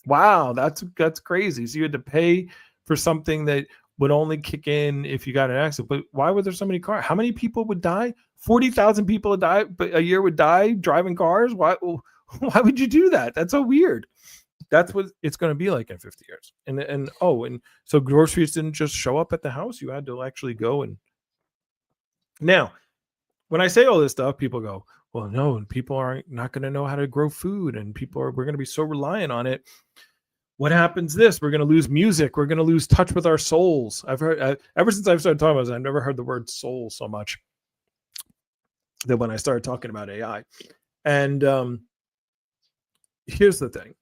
Wow, that's crazy. So you had to pay for something that would only kick in if you got an accident. But why were there so many cars? How many people would die? 40,000 people would die, but a year would die driving cars. Why? Why would you do that? That's so weird. That's what it's going to be like in 50 years. And so groceries didn't just show up at the house. You had to actually go. And now, when I say all this stuff, people go, well, no, and people aren't not going to know how to grow food, and we're going to be so reliant on it. What happens this? We're going to lose music. We're going to lose touch with our souls. I've heard ever since I've started talking about this, I've never heard the word soul so much than when I started talking about AI. And here's the thing.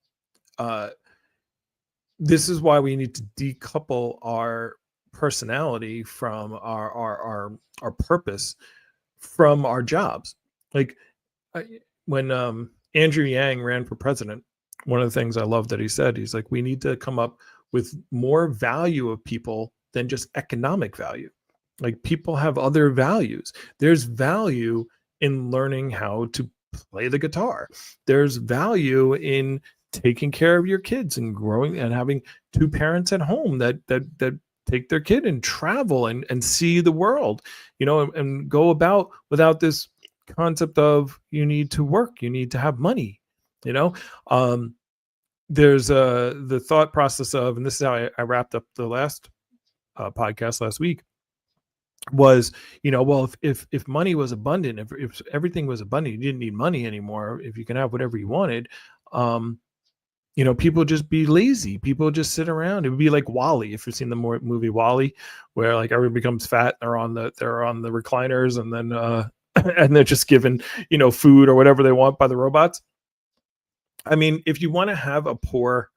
This is why we need to decouple our personality from our purpose from our jobs. Like when Andrew Yang ran for president, one of the things I love that he said, he's like, we need to come up with more value of people than just economic value. Like, people have other values. There's value in learning how to play the guitar. There's value in taking care of your kids and growing and having two parents at home that take their kid and travel and see the world, and go about without this concept of you need to work, you need to have money, there's the thought process of, and this is how I wrapped up the last podcast last week, was, well, if money was abundant, if everything was abundant, you didn't need money anymore, if you can have whatever you wanted, people just be lazy. People just sit around. It would be like WALL-E, if you've seen the movie WALL-E, where like everyone becomes fat. They're on the recliners, and then and they're just given food or whatever they want by the robots. I mean, if you want to have a poor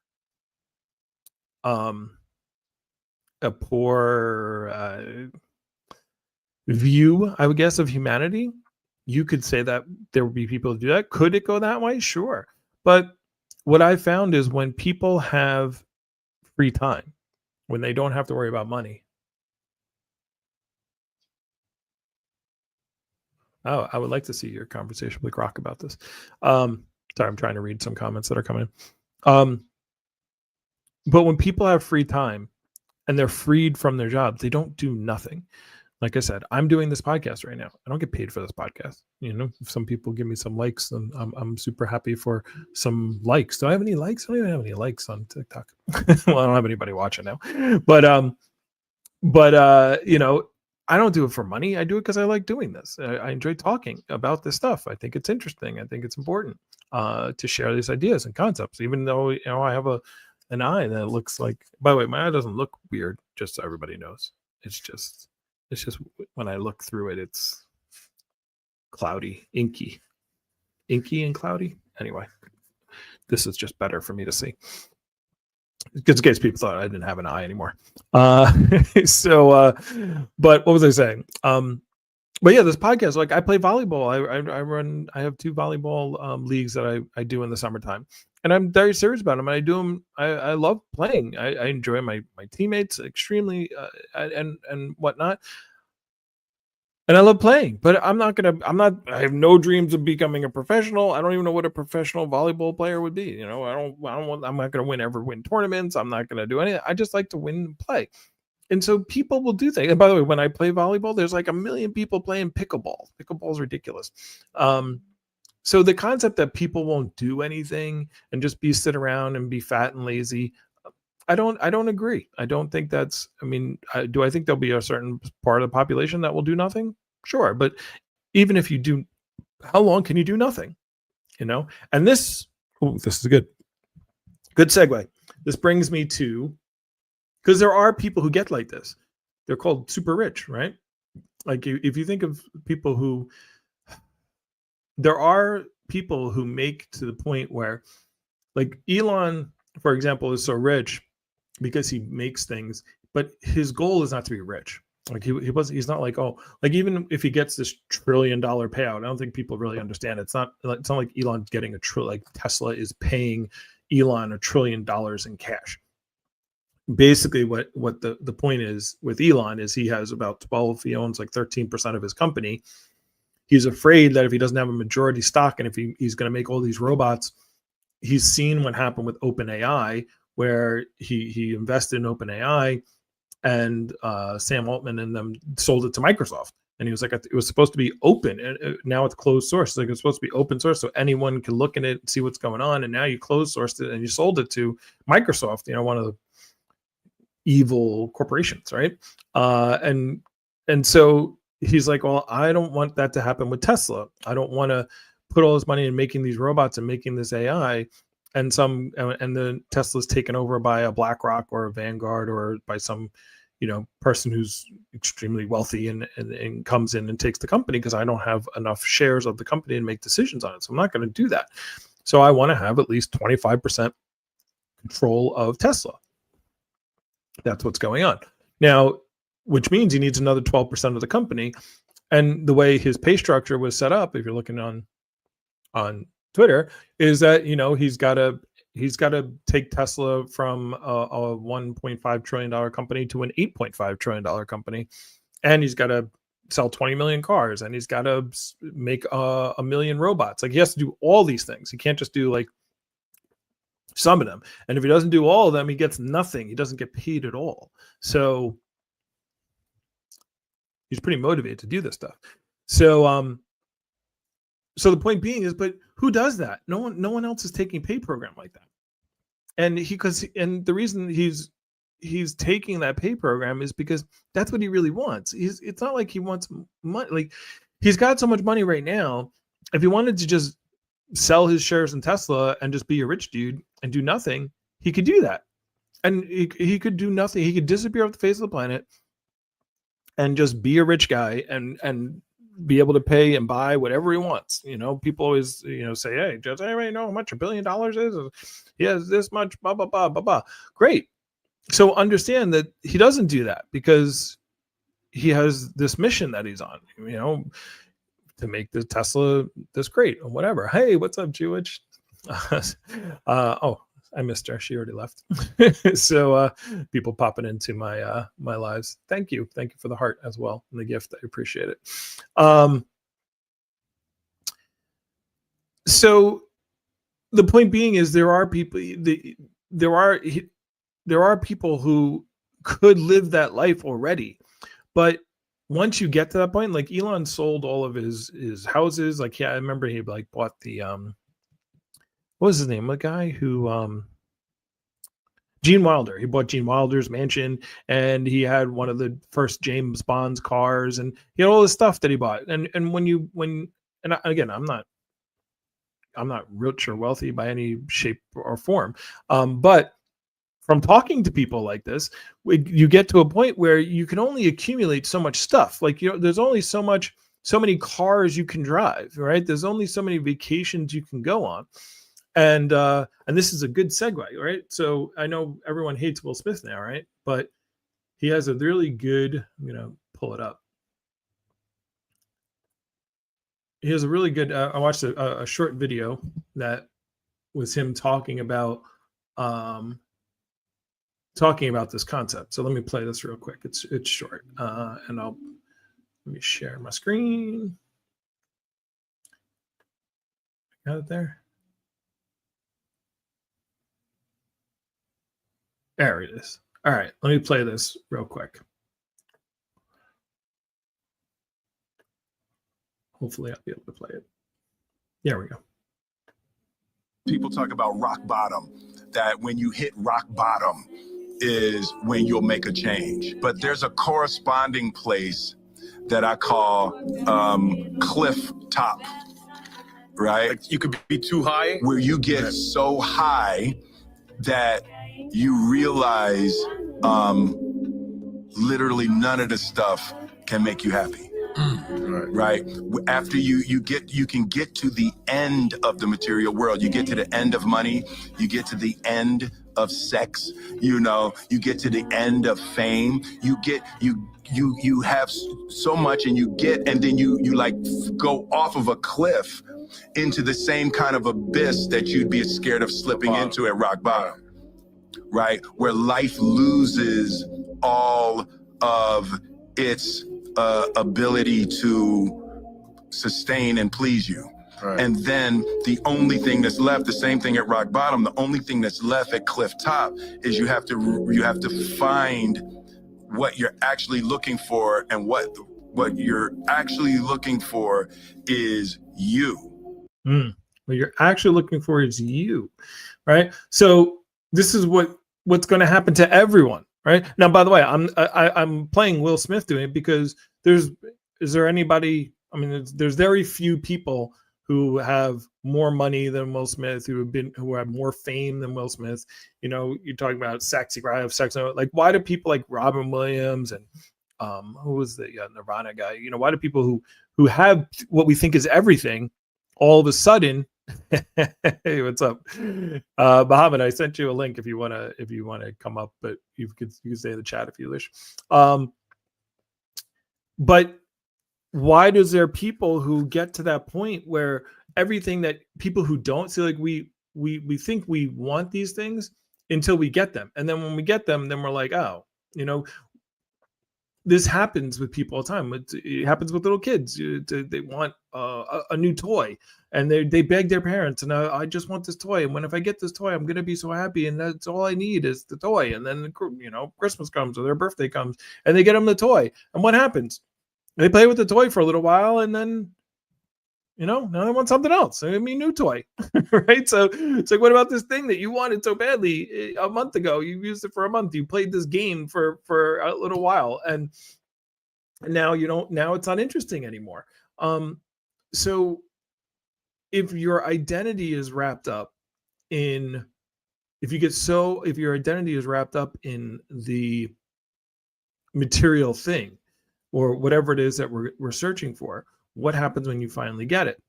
view, I would guess, of humanity, you could say that there would be people who do that. Could it go that way? Sure. But what I found is when people have free time, when they don't have to worry about money. Oh, I would like to see your conversation with Grok about this. Sorry, I'm trying to read some comments that are coming in. But when people have free time and they're freed from their jobs, they don't do nothing. Like I said, I'm doing this podcast right now. I don't get paid for this podcast. If some people give me some likes, then I'm super happy for some likes. Do I have any likes? I don't even have any likes on TikTok. Well, I don't have anybody watching now. But I don't do it for money. I do it because I like doing this. I enjoy talking about this stuff. I think it's interesting. I think it's important to share these ideas and concepts, even though I have an eye that looks like. By the way, my eye doesn't look weird. Just so everybody knows, it's just when I look through it, it's cloudy, inky and cloudy. Anyway, this is just better for me to see. Just in case people thought I didn't have an eye anymore. But what was I saying? But yeah, this podcast, like I play volleyball. I have 2 volleyball leagues that I do in the summertime, and I'm very serious about them. And I do them. I love playing. I enjoy my teammates extremely, and whatnot. And I love playing, but I have no dreams of becoming a professional. I don't even know what a professional volleyball player would be. I'm not going to win tournaments. I'm not going to do anything. I just like to win and play. And so people will do things. And by the way, when I play volleyball, there's like 1 million people playing pickleball. Pickleball is ridiculous. So the concept that people won't do anything and just sit around and be fat and lazy, I don't agree. I don't think that's, do I think there'll be a certain part of the population that will do nothing? Sure. But even if you do, how long can you do nothing? And this is good. Good segue. This brings me to, because there are people who get like this. They're called super rich, right? Like if you think of people who, there are people who make to the point where, like Elon, for example, is so rich because he makes things, but his goal is not to be rich. Like he's not like, oh, like even if he gets this $1 trillion payout, I don't think people really understand. It's not like Elon's getting like Tesla is paying Elon $1 trillion in cash. Basically what the point is with Elon is he has about 12, he owns like 13% of his company. He's afraid that if he doesn't have a majority stock and if he's going to make all these robots, he's seen what happened with OpenAI, where he invested in OpenAI and Sam Altman and them sold it to Microsoft. And he was like, it was supposed to be open, and now it's closed source. Like it's supposed to be open source, so anyone can look at it and see what's going on. And now you closed sourced it and you sold it to Microsoft, one of the evil corporations, right? And so he's like, well, I don't want that to happen with Tesla. I don't want to put all this money in making these robots and making this AI, and the Tesla's taken over by a BlackRock or a Vanguard or by some person who's extremely wealthy and comes in and takes the company, because I don't have enough shares of the company and make decisions on it. So I'm not going to do that. So I want to have at least 25% control of Tesla. That's what's going on now, which means he needs another 12% of the company. And the way his pay structure was set up, if you're looking on Twitter, is that he's got to take Tesla from a $1.5 trillion company to an $8.5 trillion company, and he's got to sell 20 million cars, and he's got to make a million robots. Like he has to do all these things. He can't just do like some of them. And if he doesn't do all of them, he gets nothing. He doesn't get paid at all. So he's pretty motivated to do this stuff. So the point being is, but who does that? No one else is taking a pay program like that. And the reason he's taking that pay program is because that's what he really wants. It's not like he wants money. Like he's got so much money right now. If he wanted to just sell his shares in Tesla and just be a rich dude and do nothing, he could do that. And he could do nothing. He could disappear off the face of the planet and just be a rich guy and be able to pay and buy whatever he wants. People always, say, hey, does anybody know how much $1 billion is? He has this much, blah, blah, blah, blah, blah. Great. So understand that he doesn't do that because he has this mission that he's on, to make the Tesla this great or whatever. Hey, what's up, Jewish? Oh, I missed her. She already left. So people popping into my my lives. Thank you for the heart as well and the gift. I appreciate it. So the point being is there are people who could live that life already, but once you get to that point, like Elon sold all of his houses. Like, yeah, I remember he like bought the what was his name? The guy who Gene Wilder. He bought Gene Wilder's mansion, and he had one of the first James Bond's cars, and he had all this stuff that he bought. And again, I'm not rich or wealthy by any shape or form, but from talking to people like this, you get to a point where you can only accumulate so much stuff. Like, there's only so many cars you can drive, right? There's only so many vacations you can go on. And this is a good segue, right? So I know everyone hates Will Smith now, right? But he has a really good, I'm going to pull it up. He has a really good, I watched a short video that was him talking about this concept. So let me play this real quick. It's short, and let me share my screen. Got it there. There it is. All right, let me play this real quick. Hopefully I'll be able to play it. There we go. People talk about rock bottom, that when you hit rock bottom is when you'll make a change. But there's a corresponding place that I call cliff top, right? Like you could be too high? Where you get so high that you realize literally none of the stuff can make you happy. Right. After you can get to the end of the material world. You get to the end of money. You get to the end of sex. You get to the end of fame. You have so much, and then you like go off of a cliff into the same kind of abyss that you'd be scared of slipping into at rock bottom. Right, where life loses all of its ability to sustain and please you. Right. And then the only thing that's left, the same thing at rock bottom, the only thing that's left at cliff top is you have to find what you're actually looking for, and what you're actually looking for is you. What you're actually looking for is you, right? So this is what's going to happen to everyone. Right now, by the way, I'm playing Will Smith doing it because is there anybody? I mean, there's very few people who have more money than Will Smith, who have more fame than Will Smith. You're talking about sexy guy of sex. Like, why do people like Robin Williams and who was the Nirvana guy? Why do people who have what we think is everything, all of a sudden? Hey, what's up, Muhammad? I sent you a link if you want to come up, but you can stay in the chat if you wish. But why does there people who get to that point where everything that people who don't see, like we think we want these things until we get them, and then when we get them, then we're like, oh, this happens with people all the time. It happens with little kids. They want a new toy, and they beg their parents, and I just want this toy. And if I get this toy, I'm going to be so happy. And that's all I need is the toy. And then, Christmas comes or their birthday comes, and they get them the toy. And what happens? They play with the toy for a little while, and then, now they want something else. I mean, new toy, right? So it's like, what about this thing that you wanted so badly a month ago? You used it for a month. You played this game for a little while, and now you don't. Now it's not interesting anymore. So if your identity is wrapped up in, if your identity is wrapped up in the material thing or whatever it is that we're searching for, what happens when you finally get it?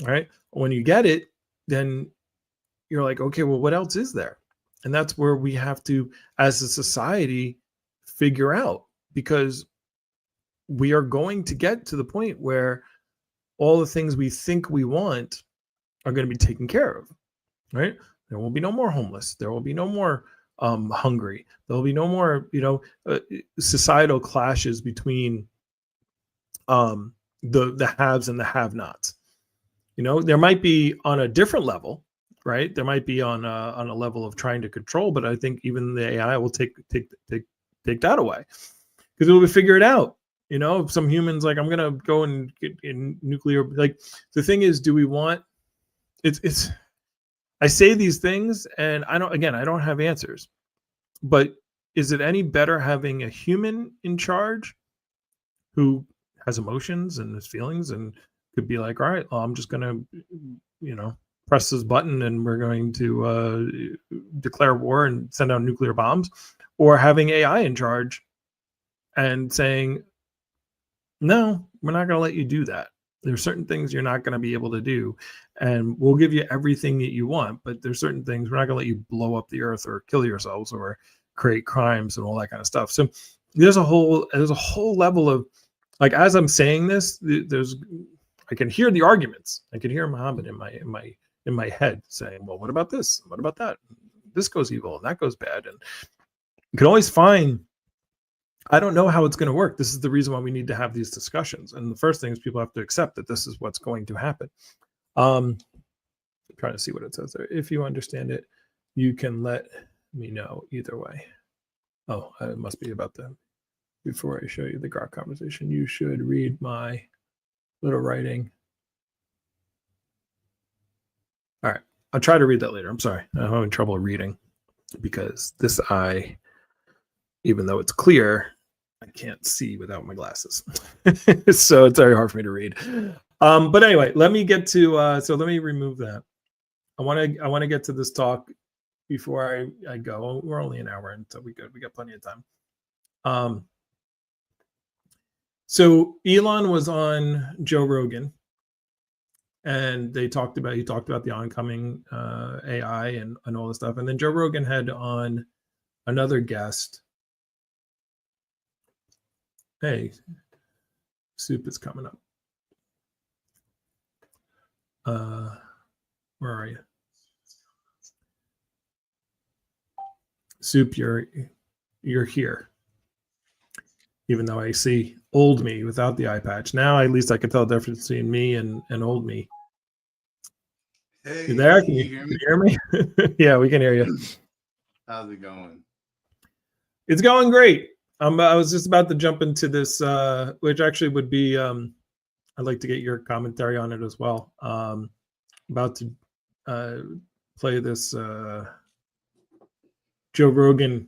Right? When you get it, then you're like, okay, well, what else is there? And that's where we have to, as a society, figure out, because we are going to get to the point where all the things we think we want are going to be taken care of, right? There will be no more homeless. There will be no more hungry. There will be no more, societal clashes between the haves and the have-nots. There might be on a different level, right? There might be on a level of trying to control, but I think even the AI will take that away, because it will figure it out. Some humans like, I'm gonna go and get in nuclear. Like, the thing is, do we want? It's. I say these things, and I don't have answers, but is it any better having a human in charge who has emotions and his feelings and could be like, all right, well, I'm just going to, press this button and we're going to declare war and send out nuclear bombs, or having AI in charge and saying, no, we're not going to let you do that. There's certain things you're not going to be able to do, and we'll give you everything that you want, but there's certain things we're not going to let you blow up the earth or kill yourselves or create crimes and all that kind of stuff. So there's a whole level of, like, as I'm saying this, I can hear the arguments. I can hear Muhammad in my head saying, well, what about this? What about that? This goes evil and that goes bad. And you can always find, I don't know how it's going to work. This is the reason why we need to have these discussions. And the first thing is people have to accept that this is what's going to happen. I'm trying to see what it says there. If you understand it, you can let me know either way. Oh, it must be about them. Before I show you the Grok conversation, you should read my little writing. All right. I'll try to read that later. I'm sorry. I'm having trouble reading because this eye, even though it's clear, I can't see without my glasses. So it's very hard for me to read. But anyway, let me get to, so let me remove that. I want to get to this talk before I go. We're only an hour in, so we good. We got plenty of time. So Elon was on Joe Rogan, and he talked about the oncoming AI and all this stuff. And then Joe Rogan had on another guest. Hey, Soup is coming up. Where are you? Soup, you're here. Even though I see old me without the eye patch. Now at least I can tell the difference between me and old me. Hey, You there? can you hear me? Yeah, we can hear you. How's it going? It's going great. I was just about to jump into this, which actually would be, I'd like to get your commentary on it as well. About to play this Joe Rogan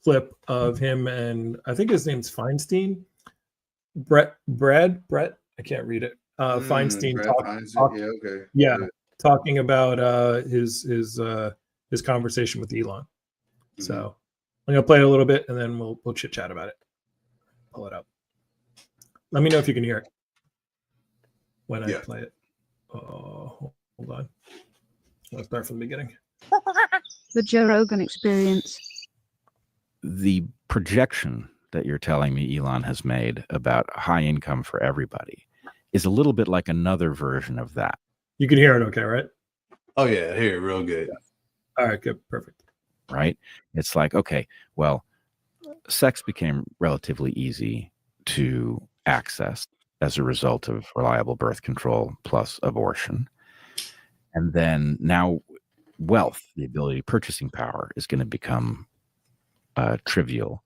clip of him, and I think his name's Feinstein. Brett, I can't read it. Feinstein talking about his conversation with Elon. Mm-hmm. So I'm gonna play it a little bit, and then we'll chit chat about it. Pull it up. Let me know if you can hear it when I play it. Oh, hold on. I'll start from the beginning. The Joe Rogan Experience. The projection that you're telling me Elon has made about high income for everybody is a little bit like another version of that. You can hear it okay, right? Oh, yeah, I hear it real good. All right, good, perfect. Right? It's like, okay, well, sex became relatively easy to access as a result of reliable birth control plus abortion. And then now wealth, the ability, purchasing power is going to become trivial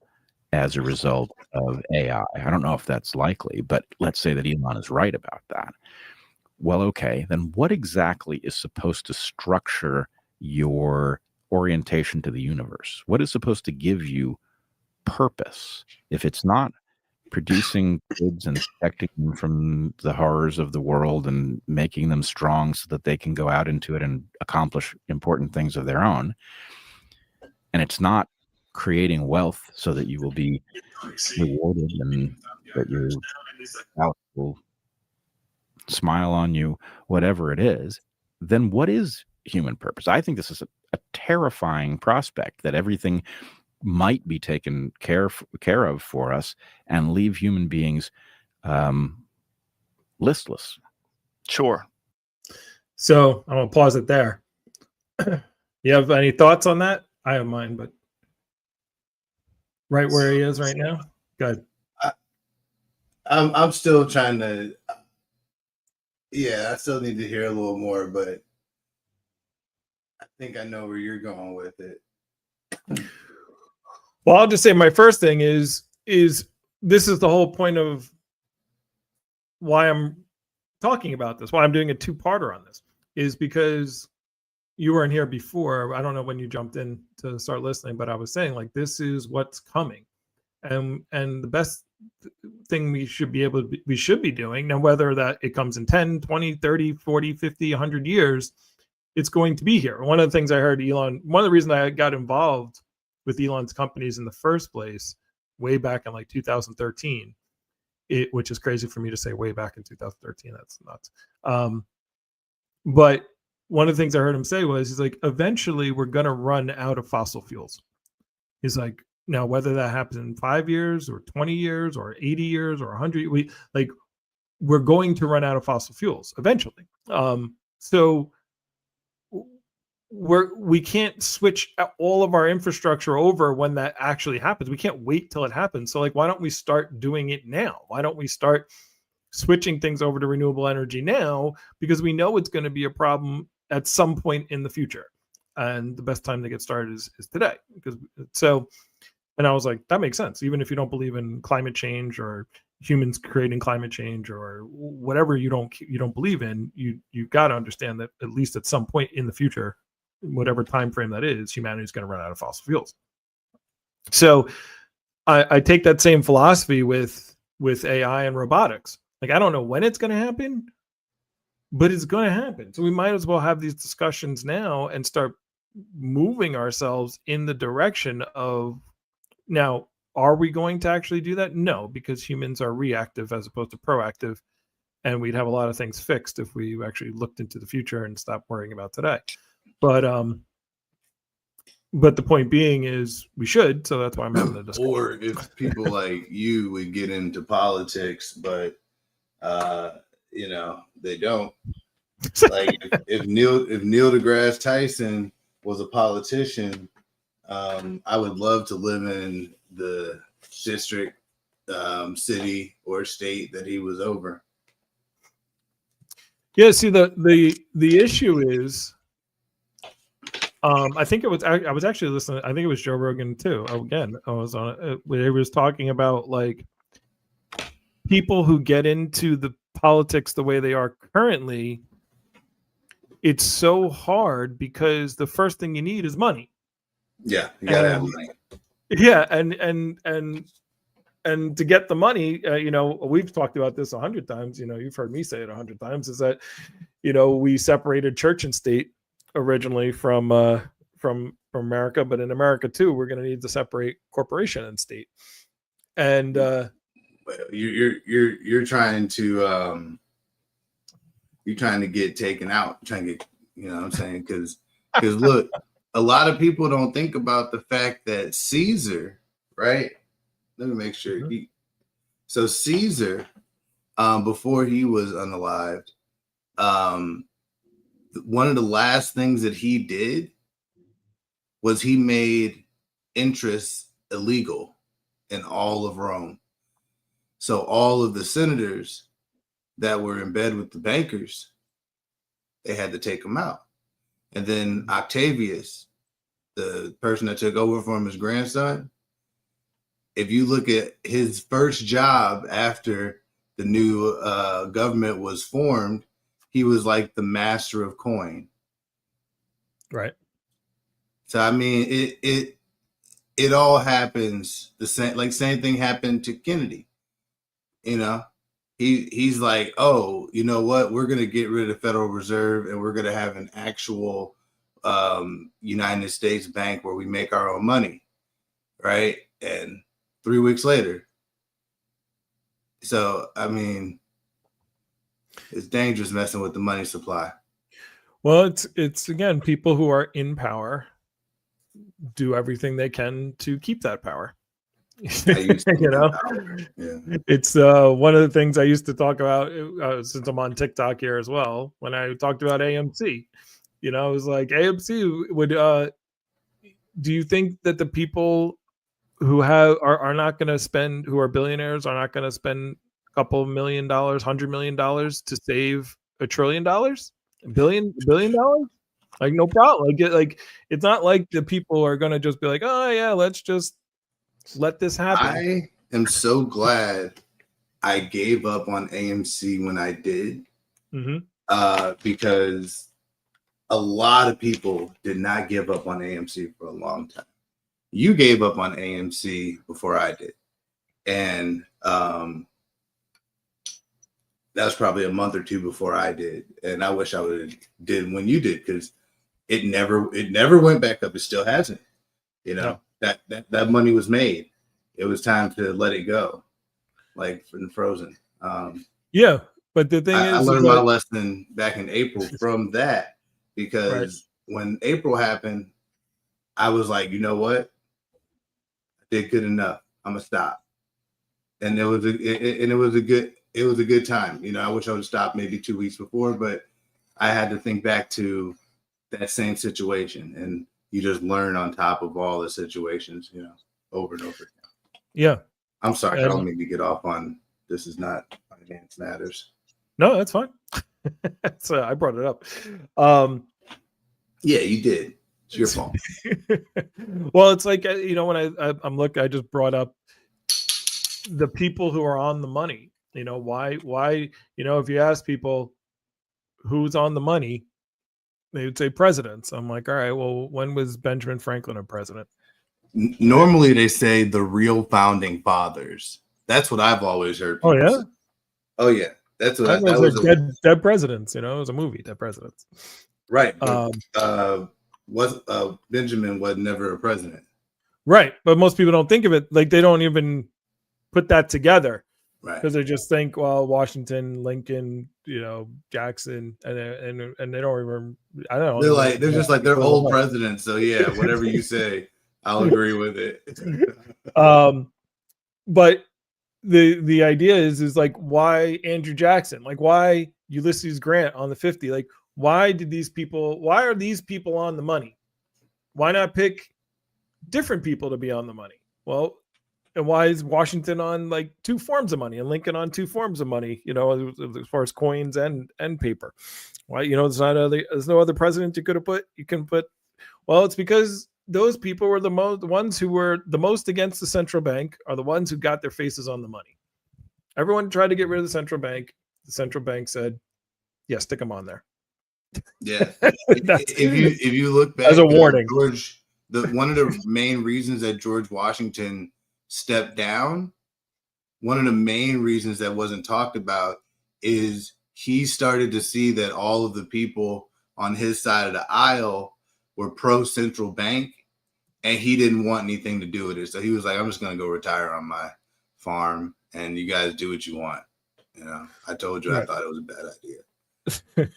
as a result of AI. I don't know if that's likely, but let's say that Elon is right about that. Well, okay, then what exactly is supposed to structure your orientation to the universe? What is supposed to give you purpose? If it's not producing kids and protecting them from the horrors of the world and making them strong so that they can go out into it and accomplish important things of their own, and it's not creating wealth so that you will be rewarded and that your spouse will smile on you, whatever it is, then what is human purpose? I think this is a terrifying prospect, that everything might be taken care of for us and leave human beings listless. Sure. So I'm gonna pause it there. You have any thoughts on that? I have mine, but right where he is right now. Good. I'm still trying to. Yeah, I still need to hear a little more, but I think I know where you're going with it. Well, I'll just say my first thing is this is the whole point of why I'm talking about this, why I'm doing a two-parter on this, is because you weren't here before. I don't know when you jumped in to start listening, but I was saying, like, this is what's coming. And the best thing we should be doing now, whether that it comes in 10, 20, 30, 40, 50, 100 years, it's going to be here. One of the things I heard Elon, one of the reasons I got involved with Elon's companies in the first place, way back in like 2013, which is crazy for me to say way back in 2013. That's nuts. But one of the things I heard him say was, he's like, eventually we're going to run out of fossil fuels. He's like, now, whether that happens in 5 years or 20 years or 80 years or 100, we're going to run out of fossil fuels eventually. So we can't switch all of our infrastructure over when that actually happens. We can't wait till it happens. So, like, why don't we start doing it now? Why don't we start switching things over to renewable energy now? Because we know it's going to be a problem at some point in the future. And the best time to get started is today. And I was like, that makes sense. Even if you don't believe in climate change or humans creating climate change or whatever you don't believe in, you've got to understand that at least at some point in the future, whatever time frame that is, humanity is going to run out of fossil fuels. So I take that same philosophy with AI and robotics. Like, I don't know when it's going to happen, but it's going to happen. So we might as well have these discussions now and start moving ourselves in the direction of, now, are we going to actually do that? No, because humans are reactive as opposed to proactive. And we'd have a lot of things fixed if we actually looked into the future and stopped worrying about today. But the point being is we should. So that's why I'm having the discussion. Or if people like you would get into politics, but they don't. Like if Neil deGrasse Tyson was a politician, I would love to live in the district, city, or state that he was over. Yeah, see, the issue is, I think I was actually listening. I think it was Joe Rogan too. Again, I was on it where he was talking about like people who get into the politics the way they are currently. It's so hard because the first thing you need is money. Yeah, you gotta have money. Yeah, and to get the money, we've talked about this 100 times. You've heard me say it 100 times. Is that we separated church and state originally from America, but in America too, we're going to need to separate corporation and state. And you're trying to get taken out, trying to get, what I'm saying, because look, a lot of people don't think about the fact that Caesar, right? Let me make sure. Mm-hmm. So Caesar, before he was unalived, one of the last things that he did was he made interest illegal in all of Rome. So all of the senators that were in bed with the bankers, they had to take them out. And then Octavius, the person that took over from his grandson, if you look at his first job after the new government was formed, he was like the master of coin. Right. So I mean, it all happens the same. Like same thing happened to Kennedy. He's like, oh, you know what? We're gonna get rid of the Federal Reserve and we're gonna have an actual United States bank where we make our own money, right? And 3 weeks later. So I mean, it's dangerous messing with the money supply. Well, it's again, people who are in power do everything they can to keep that power. Yeah. It's one of the things I used to talk about since I'm on TikTok here as well. When I talked about AMC, it was like AMC would. Do you think that the people who are not going to spend, who are billionaires, are not going to spend a couple $1 million, $100 million to save $1 trillion, $1 billion? Like no problem. Like it's not like the people are going to just be like, oh yeah, let's just let this happen. I am so glad I gave up on AMC when I did, because a lot of people did not give up on AMC for a long time. You gave up on AMC before I did, and that was probably a month or two before I did. And I wish I would have did when you did, because it never went back up. It still hasn't. No. That money was made. It was time to let it go, like in Frozen. Yeah, but the thing is, I learned my lesson back in April from that, because when April happened, I was like, you know what? I did good enough. I'm gonna stop. And it was a good time. I wish I would have stopped maybe 2 weeks before, but I had to think back to that same situation, and you just learn on top of all the situations, over and over again. Yeah. I'm sorry, I don't mean to get off on this is not finance matters. No, that's fine. So I brought it up. Yeah, you did. It's your fault. Well, it's like, when I'm looking, I just brought up the people who are on the money. Why, if you ask people who's on the money, they would say presidents. I'm like, all right, well, when was Benjamin Franklin a president? Normally they say the real founding fathers. That's what I've always heard. Oh yeah? Say. Oh yeah. That's I what know, that it was was like Dead Presidents. You know, it was a movie, Dead Presidents. right. But Benjamin was never a president. Right, but most people don't think of it like they don't even put that together Right. because they just think, well, Washington, Lincoln, you know, Jackson, and they don't remember. I don't know. They're just like they're old presidents. So yeah, whatever you say, I'll agree with it. But the idea is like, why Andrew Jackson? Like, why Ulysses Grant on the 50? Like, why are these people on the money? Why not pick different people to be on the money? Well, and why is Washington on like two forms of money and Lincoln on two forms of money, you know, as far as coins and paper? Why, you know, there's no other president you could have put. You can put, well, it's because those people were the ones who were the most against the central bank are the ones who got their faces on the money. Everyone tried to get rid of the central bank. The central bank said, yeah, stick them on there. Yeah. if you look back as a warning, George, one of the main reasons that George Washington stepped down, one of the main reasons that wasn't talked about is he started to see that all of the people on his side of the aisle were pro central bank, and he didn't want anything to do with it. So he was like, I'm just going to go retire on my farm, and you guys do what you want. You know, I told you, right. I thought it was a bad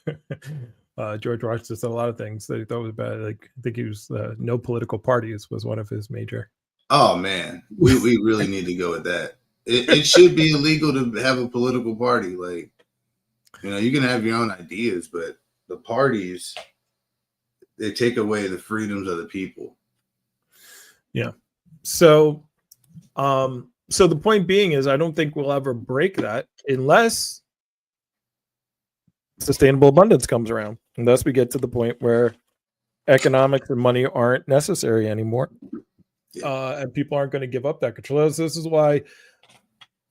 idea. George Washington said a lot of things that he thought was bad. Like, I think he was no political parties was one of his major. Oh man, we really need to go with that. It should be illegal to have a political party. Like, you know, you can have your own ideas, but the parties, they take away the freedoms of the people. Yeah. So, so the point being is, I don't think we'll ever break that unless sustainable abundance comes around, unless we get to the point where economics and money aren't necessary anymore. And people aren't going to give up that control. This is why,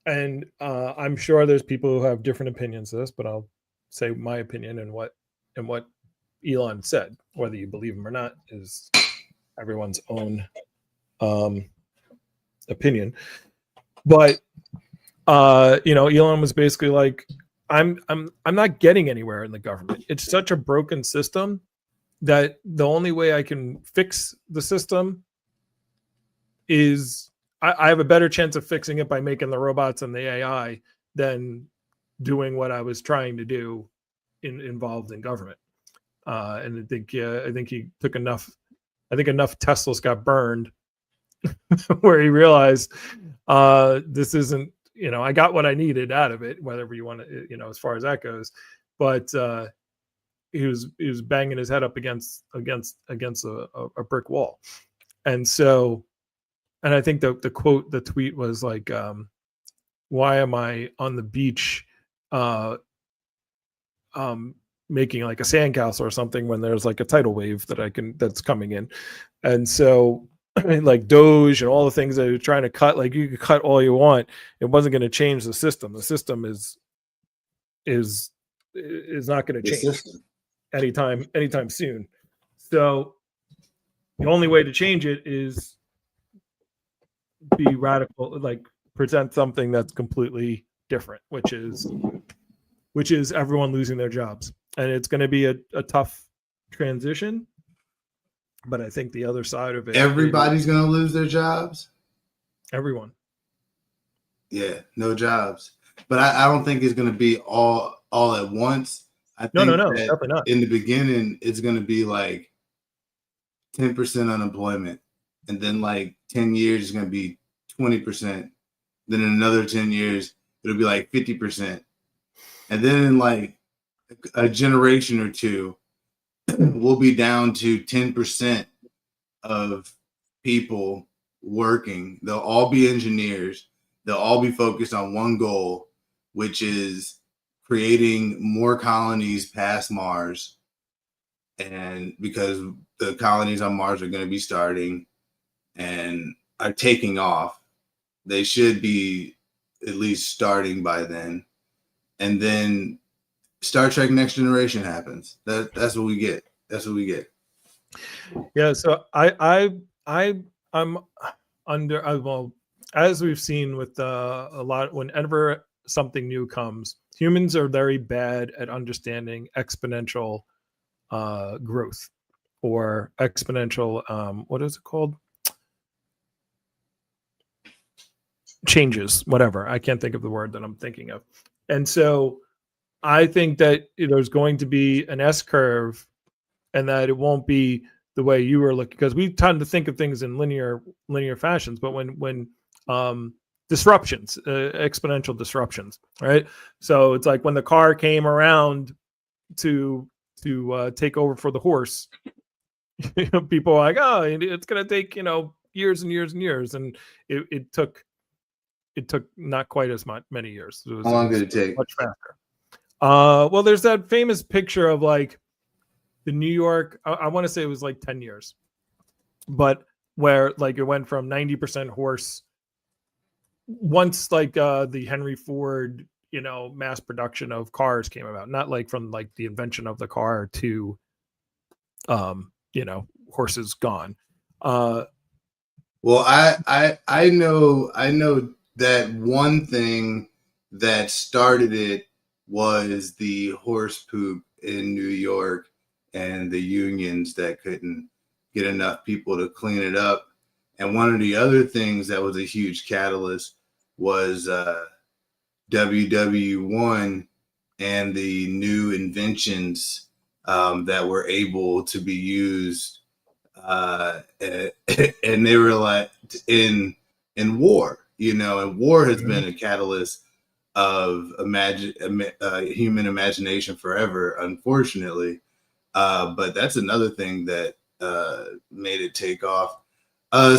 and I'm sure there's people who have different opinions of this, but I'll say my opinion and what Elon said. Whether you believe him or not is everyone's own opinion. But you know, Elon was basically like, I'm not getting anywhere in the government. It's such a broken system that the only way I can fix the system is I have a better chance of fixing it by making the robots and the AI than doing what I was trying to do involved in government. And I think he took enough. I think enough Teslas got burned where he realized this isn't. You know, I got what I needed out of it, whatever you want to, you know, as far as that goes. But he was banging his head up against a brick wall, and so. And I think the tweet was like, why am I on the beach making like a sandcastle or something when there's like a tidal wave that's coming in? And so like Doge and all the things that you're trying to cut, like you could cut all you want. It wasn't going to change the system. The system is not going to change anytime soon. So the only way to change it is be radical, like present something that's completely different, which is everyone losing their jobs. And it's going to be a tough transition, but I think the other side of it, everybody's going to lose their jobs. Everyone. Yeah, no jobs. But I don't think it's going to be all at once. I think no, definitely not. In the beginning, it's going to be like 10% unemployment. And then like 10 years is going to be 20%. Then in another 10 years, it'll be like 50%. And then in like a generation or two, we'll be down to 10% of people working. They'll all be engineers. They'll all be focused on one goal, which is creating more colonies past Mars. And because the colonies on Mars are going to be starting and are taking off, they should be at least starting by then. And then Star Trek Next Generation happens. That's what we get. That's what we get. Yeah. So I'm under, well, as we've seen with a lot, whenever something new comes, humans are very bad at understanding exponential growth or exponential what is it called, changes, whatever. I can't think of the word that I'm thinking of. And so I think that there's going to be an S curve, and that it won't be the way you were looking, because we tend to think of things in linear fashions, but when disruptions, exponential disruptions, right? So it's like when the car came around to take over for the horse, people are like, oh, it's going to take years and years and years, and it took not quite as many years. How long did it take? Much faster. Well, there's that famous picture of like the New York, I want to say it was like 10 years, but where like it went from 90% horse once like the Henry Ford, mass production of cars came about, not like from like the invention of the car to, horses gone. Well, I know that one thing that started it was the horse poop in New York and the unions that couldn't get enough people to clean it up. And one of the other things that was a huge catalyst was WW1 and the new inventions that were able to be used, and they were like in war, and war has been a catalyst of human imagination forever, unfortunately. But that's another thing that made it take off.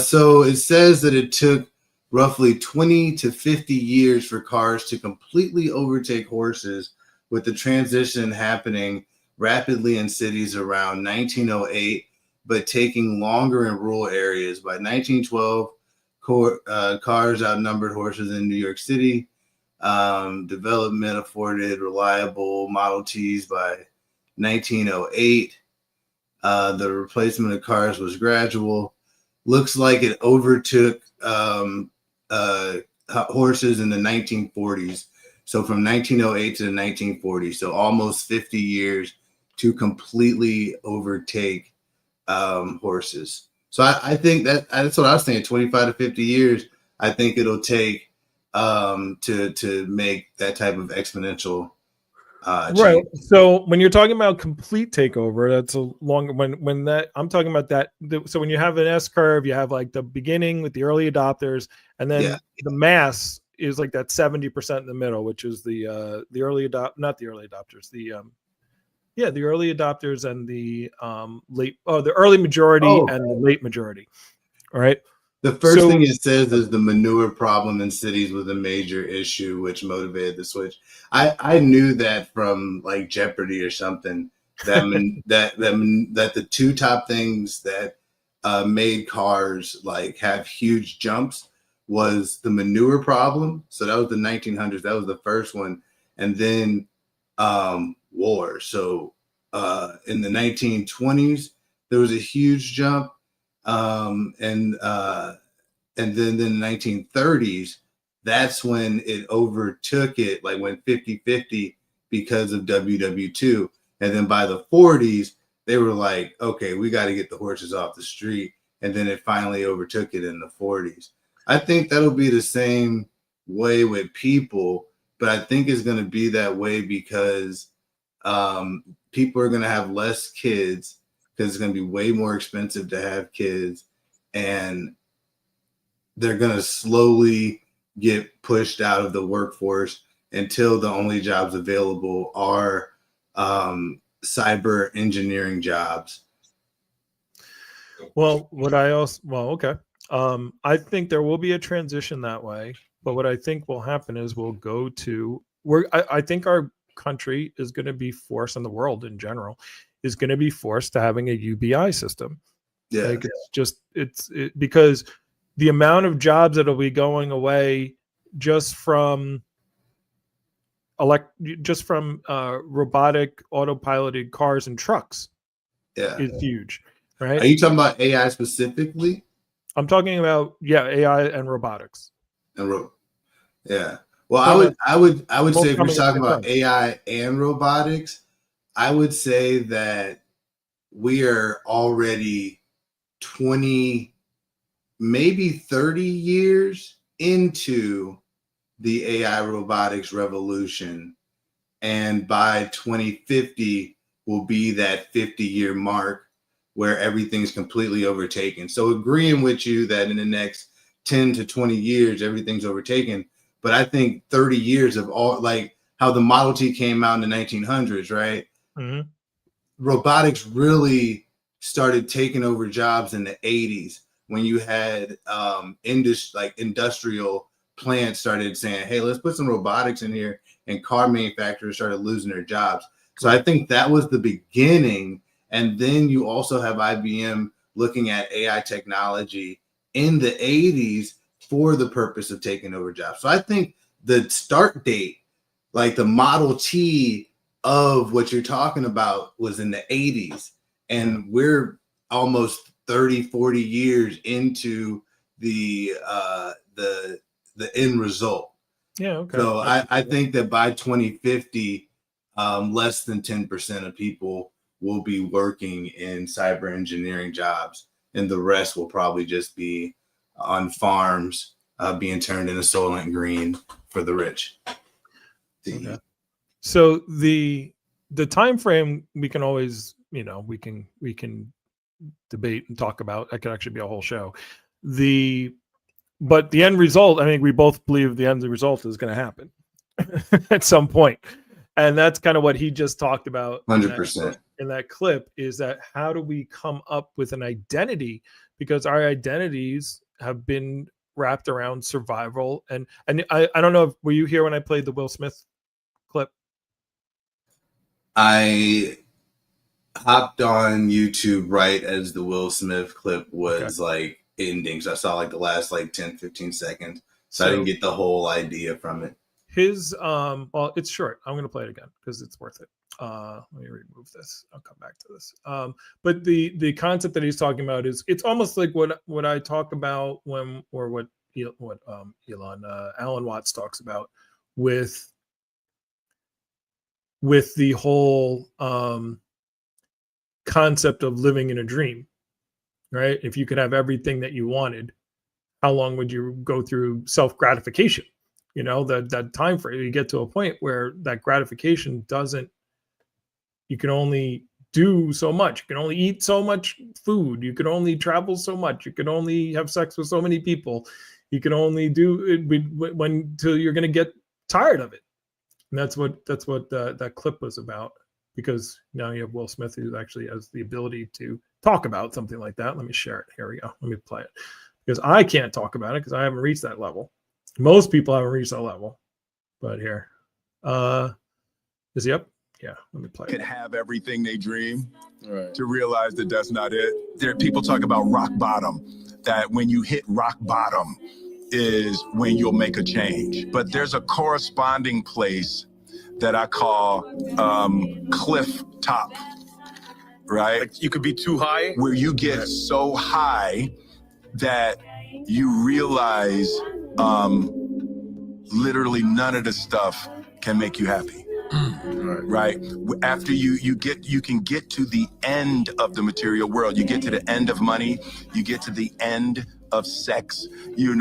So it says that it took roughly 20 to 50 years for cars to completely overtake horses, with the transition happening rapidly in cities around 1908, but taking longer in rural areas. By 1912, cars outnumbered horses in New York City. Development afforded reliable Model Ts by 1908. The replacement of cars was gradual. Looks like it overtook horses in the 1940s. So from 1908 to the 1940s, so almost 50 years to completely overtake horses. So I think that's what I was saying, 25 to 50 years. I think it'll take to make that type of exponential right. So when you're talking about complete takeover, that's a long when that I'm talking about that. So when you have an S curve, you have like the beginning with the early adopters, and then the mass is like that 70% in the middle, which is the early not the early adopters, the early adopters and the the early majority and the late majority. All right. The first thing it says is the manure problem in cities was a major issue, which motivated the switch. I knew that from like Jeopardy or something, that that the two top things that made cars like have huge jumps was the manure problem. So that was the 1900s. That was the first one. And then war. So in the 1920s, there was a huge jump. And then in the 1930s, that's when it overtook it, like went 50-50 because of WW2. And then by the 40s, they were like, okay, we got to get the horses off the street. And then it finally overtook it in the 40s. I think that'll be the same way with people, but I think it's going to be that way because people are going to have less kids, because it's going to be way more expensive to have kids, and they're going to slowly get pushed out of the workforce until the only jobs available are cyber engineering jobs. Well, okay. I think there will be a transition that way, but what I think will happen is I think our country is going to be forced, and the world in general is going to be forced to having a UBI system. Yeah. Like it's because the amount of jobs that'll be going away just from robotic autopiloted cars and trucks is huge, right? Are you talking about AI specifically? I'm talking about AI and robotics. Yeah. Well, So I would both say if you're coming at the talking same about time. AI and robotics, I would say that we are already 20, maybe 30 years into the AI robotics revolution. And by 2050 will be that 50-year mark where everything's completely overtaken. So agreeing with you that in the next 10 to 20 years, everything's overtaken. But I think 30 years of all, like how the Model T came out in the 1900s, right? Mhm. Robotics really started taking over jobs in the 80s when you had industrial plants started saying, hey, let's put some robotics in here, and car manufacturers started losing their jobs. So I think that was the beginning. And then you also have IBM looking at AI technology in the 80s for the purpose of taking over jobs. So I think the start date, like the Model T of what you're talking about, was in the 80s. And we're almost 30, 40 years into the end result. Yeah. Okay. So I think that by 2050, less than 10% of people will be working in cyber engineering jobs, and the rest will probably just be on farms being turned into Soylent Green for the rich. Okay. So the time frame, we can always, we can debate and talk about. That could actually be a whole show. But the end result, I think we both believe the end result is going to happen at some point. And that's kind of what he just talked about 100%. in that clip, is that how do we come up with an identity? Because our identities have been wrapped around survival. And I don't know, were you here when I played the Will Smith clip? I hopped on YouTube right as the Will Smith clip was like ending. So I saw like the last like 10, 15 seconds. So I didn't get the whole idea from it. His well, it's short. I'm gonna play it again because it's worth it. Let me remove this. I'll come back to this. But the concept that he's talking about is, it's almost like what I talk about when, or what Alan Watts talks about with the whole concept of living in a dream, right? If you could have everything that you wanted, how long would you go through self-gratification? That time frame, you get to a point where that gratification doesn't, you can only do so much. You can only eat so much food. You can only travel so much. You can only have sex with so many people. You can only do it when till you're going to get tired of it. And that's what that clip was about. Because now you have Will Smith, who actually has the ability to talk about something like that. Let me share it. Here we go. Let me play it, because I can't talk about it because I haven't reached that level. Most people haven't reached that level. But here, is he up? Yeah, let me play it. Could have everything they dream, right, to realize that that's not it. There, people talk about rock bottom, that when you hit rock bottom is when you'll make a change. But there's a corresponding place that I call cliff top, right? Like you could be too high, where you get so high that you realize literally none of the stuff can make you happy. Right. After you can get to the end of the material world. You get to the end of money. You get to the end of sex. You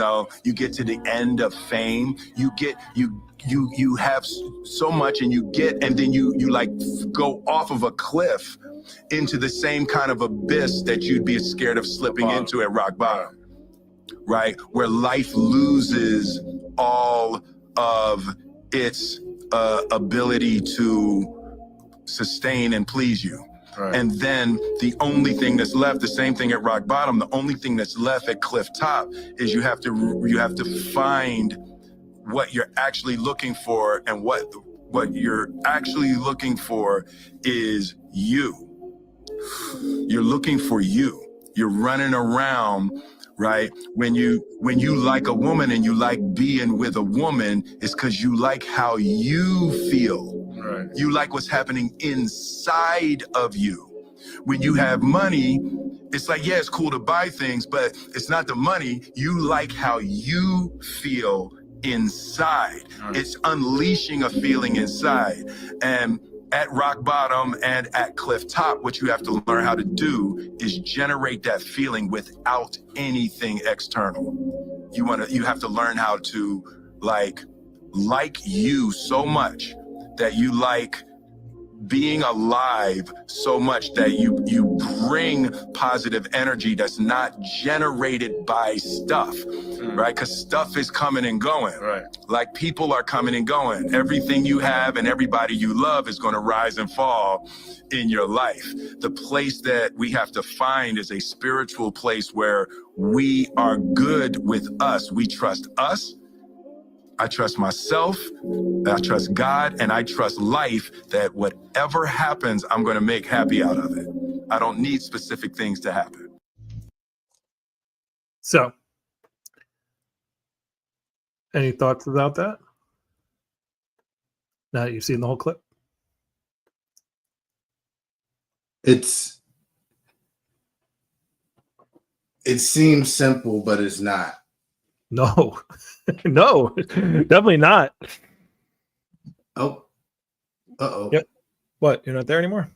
get to the end of fame. You have so much, and then you like go off of a cliff into the same kind of abyss that you'd be scared of slipping into at rock bottom. Right, where life loses all of its ability to sustain and please you. Right. And then the only thing that's left, the same thing at rock bottom, the only thing that's left at cliff top is you have to find what you're actually looking for, and what you're actually looking for is you. You're looking for you. You're running around, right? When you like a woman and you like being with a woman, it's because you like how you feel. Right. You like what's happening inside of you. When you have money, it's like, yeah, it's cool to buy things, but it's not the money. You like how you feel inside. It's unleashing a feeling inside. And at rock bottom and at cliff top, what you have to learn how to do is generate that feeling without anything external. You have to learn how to like you so much that you like being alive so much that you bring positive energy that's not generated by stuff, right? Because stuff is coming and going. Right. Like people are coming and going. Everything you have and everybody you love is going to rise and fall in your life. The place that we have to find is a spiritual place where we are good with us. We trust us. I trust myself, I trust God, and I trust life that whatever happens, I'm going to make happy out of it. I don't need specific things to happen. So, any thoughts about that? Now that you've seen the whole clip? It seems simple, but it's not. No, no, definitely not. Oh, uh-oh. Yep. What? You're not there anymore?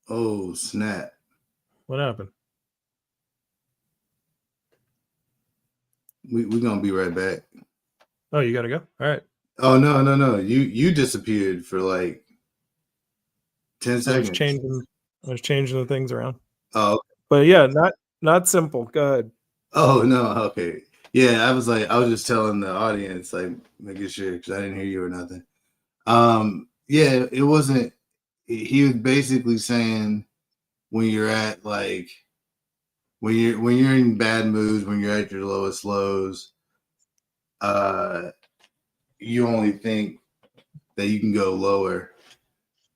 Oh, snap. What happened? We're going to be right back. Oh, you got to go? All right. Oh, no. You disappeared for like 10 seconds. I was changing the things around. Oh. But yeah, not simple. Go ahead. Oh, no. Okay. Yeah, I was just telling the audience, like, making sure, because I didn't hear you or nothing. Yeah, it wasn't, he was basically saying when you're at like, when you're in bad moods, when you're at your lowest lows, you only think that you can go lower.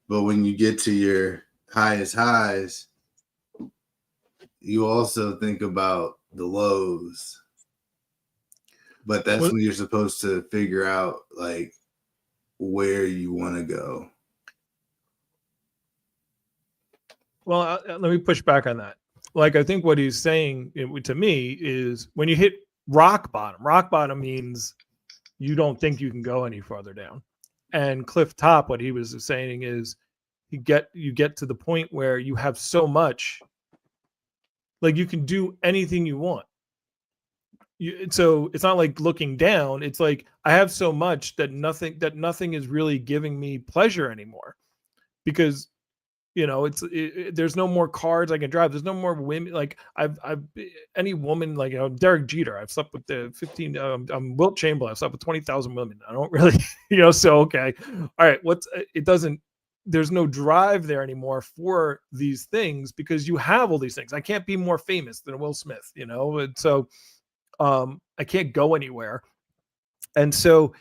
But when you get to your highest highs, you also think about the lows. But that's when you're supposed to figure out like where you want to go. Well, let me push back on that. Like, I think what he's saying to me is when you hit rock bottom means you don't think you can go any farther down. And cliff top, what he was saying is you get to the point where you have so much, like you can do anything you want. So it's not like looking down. It's like I have so much that nothing is really giving me pleasure anymore, because there's no more cars I can drive. There's no more women. Like I've any woman, like Derek Jeter. I've slept with the 15. I'm Wilt Chamberlain. I've slept with 20,000 women. I don't really, So okay, all right. There's no drive there anymore for these things because you have all these things. I can't be more famous than Will Smith, and so I can't go anywhere. And so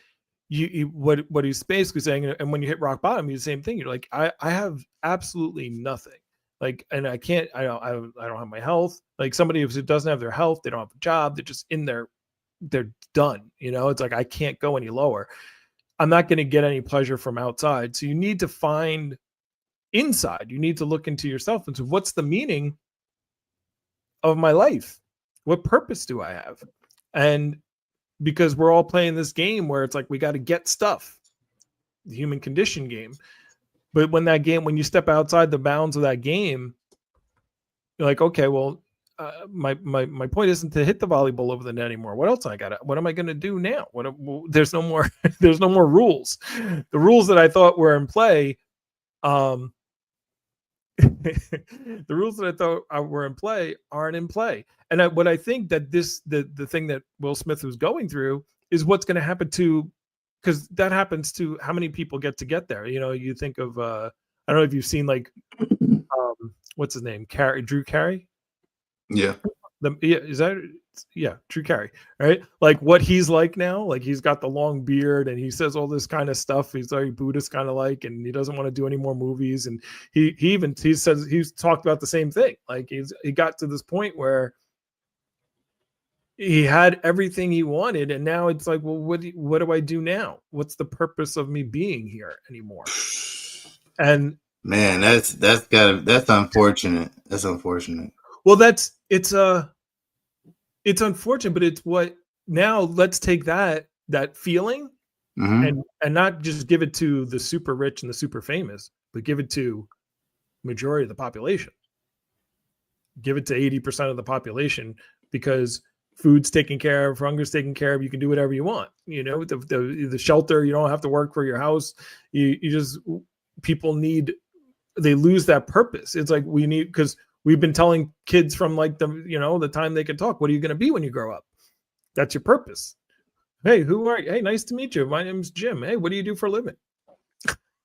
what he's basically saying, and when you hit rock bottom, he's the same thing. You're like, I have absolutely nothing. Like, and I don't have my health. Like somebody who doesn't have their health, they don't have a job, they're just they're done. It's like, I can't go any lower. I'm not going to get any pleasure from outside. So you need to find inside. You need to look into yourself and say, what's the meaning of my life? What purpose do I have? And because we're all playing this game where it's like, we got to get stuff, the human condition game. But when you step outside the bounds of that game, you're like, okay, well, my point isn't to hit the volleyball over the net anymore. What else what am I going to do now? There's no more, there's no more rules. The rules that I thought were in play, the rules that I thought were in play aren't in play. And what I think that the thing that Will Smith was going through is what's going to happen to, because that happens to how many people get there. You think of, I don't know if you've seen like, what's his name? Drew Carey. Yeah. Drew Carey, right? Like what he's like now, like he's got the long beard and he says all this kind of stuff. He's very Buddhist kind of like, and he doesn't want to do any more movies. And he says he's talked about the same thing. Like he got to this point where he had everything he wanted, and now it's like, well, what do I do now? What's the purpose of me being here anymore? And man, that's unfortunate. That's unfortunate. Well, it's unfortunate, but it's what now let's take that feeling Mhm. and not just give it to the super rich and the super famous, but give it to majority of the population. Give it to 80% of the population, because food's taken care of, hunger's taken care of. You can do whatever you want. You know, the shelter, you don't have to work for your house. You just, people need, they lose that purpose. It's like we need, because we've been telling kids from like the time they could talk, what are you going to be when you grow up? That's your purpose. Hey, who are you? Hey, nice to meet you. My name's Jim. Hey, what do you do for a living?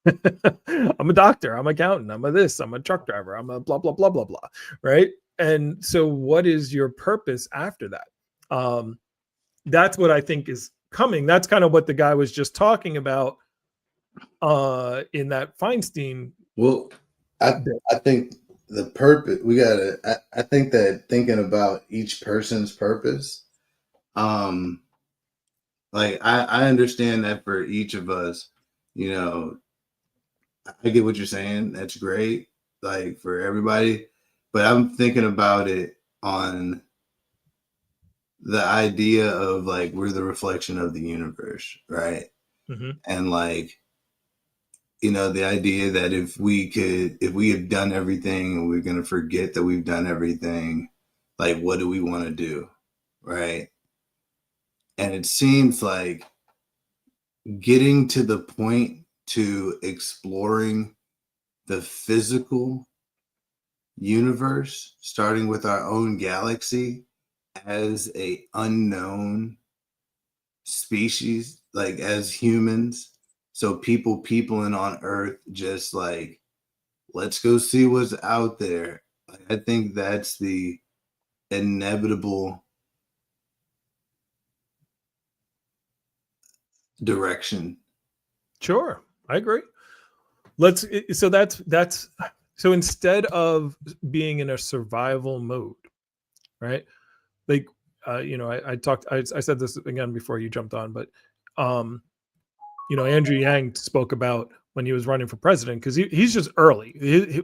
I'm a doctor. I'm an accountant. I'm a this. I'm a truck driver. I'm a blah, blah, blah, blah, blah. Right. And so what is your purpose after that? That's what I think is coming. That's kind of what the guy was just talking about in that Feinstein. Well, I think the purpose I think that thinking about each person's purpose, like I understand that for each of us, you know, I get what you're saying. That's great, like for everybody. But I'm thinking about it on the idea of like we're the reflection of the universe, right? Mhm. And like, the idea that if we have done everything and we're going to forget that we've done everything, like what do we want to do, right? And it seems like getting to the point to exploring the physical universe, starting with our own galaxy as a unknown species, like as humans. So peopling on Earth, just like, let's go see what's out there. I think that's the inevitable direction. Sure. I agree. So instead of being in a survival mode, right? Like, I said this again before you jumped on, but, Andrew Yang spoke about when he was running for president, because he's just early.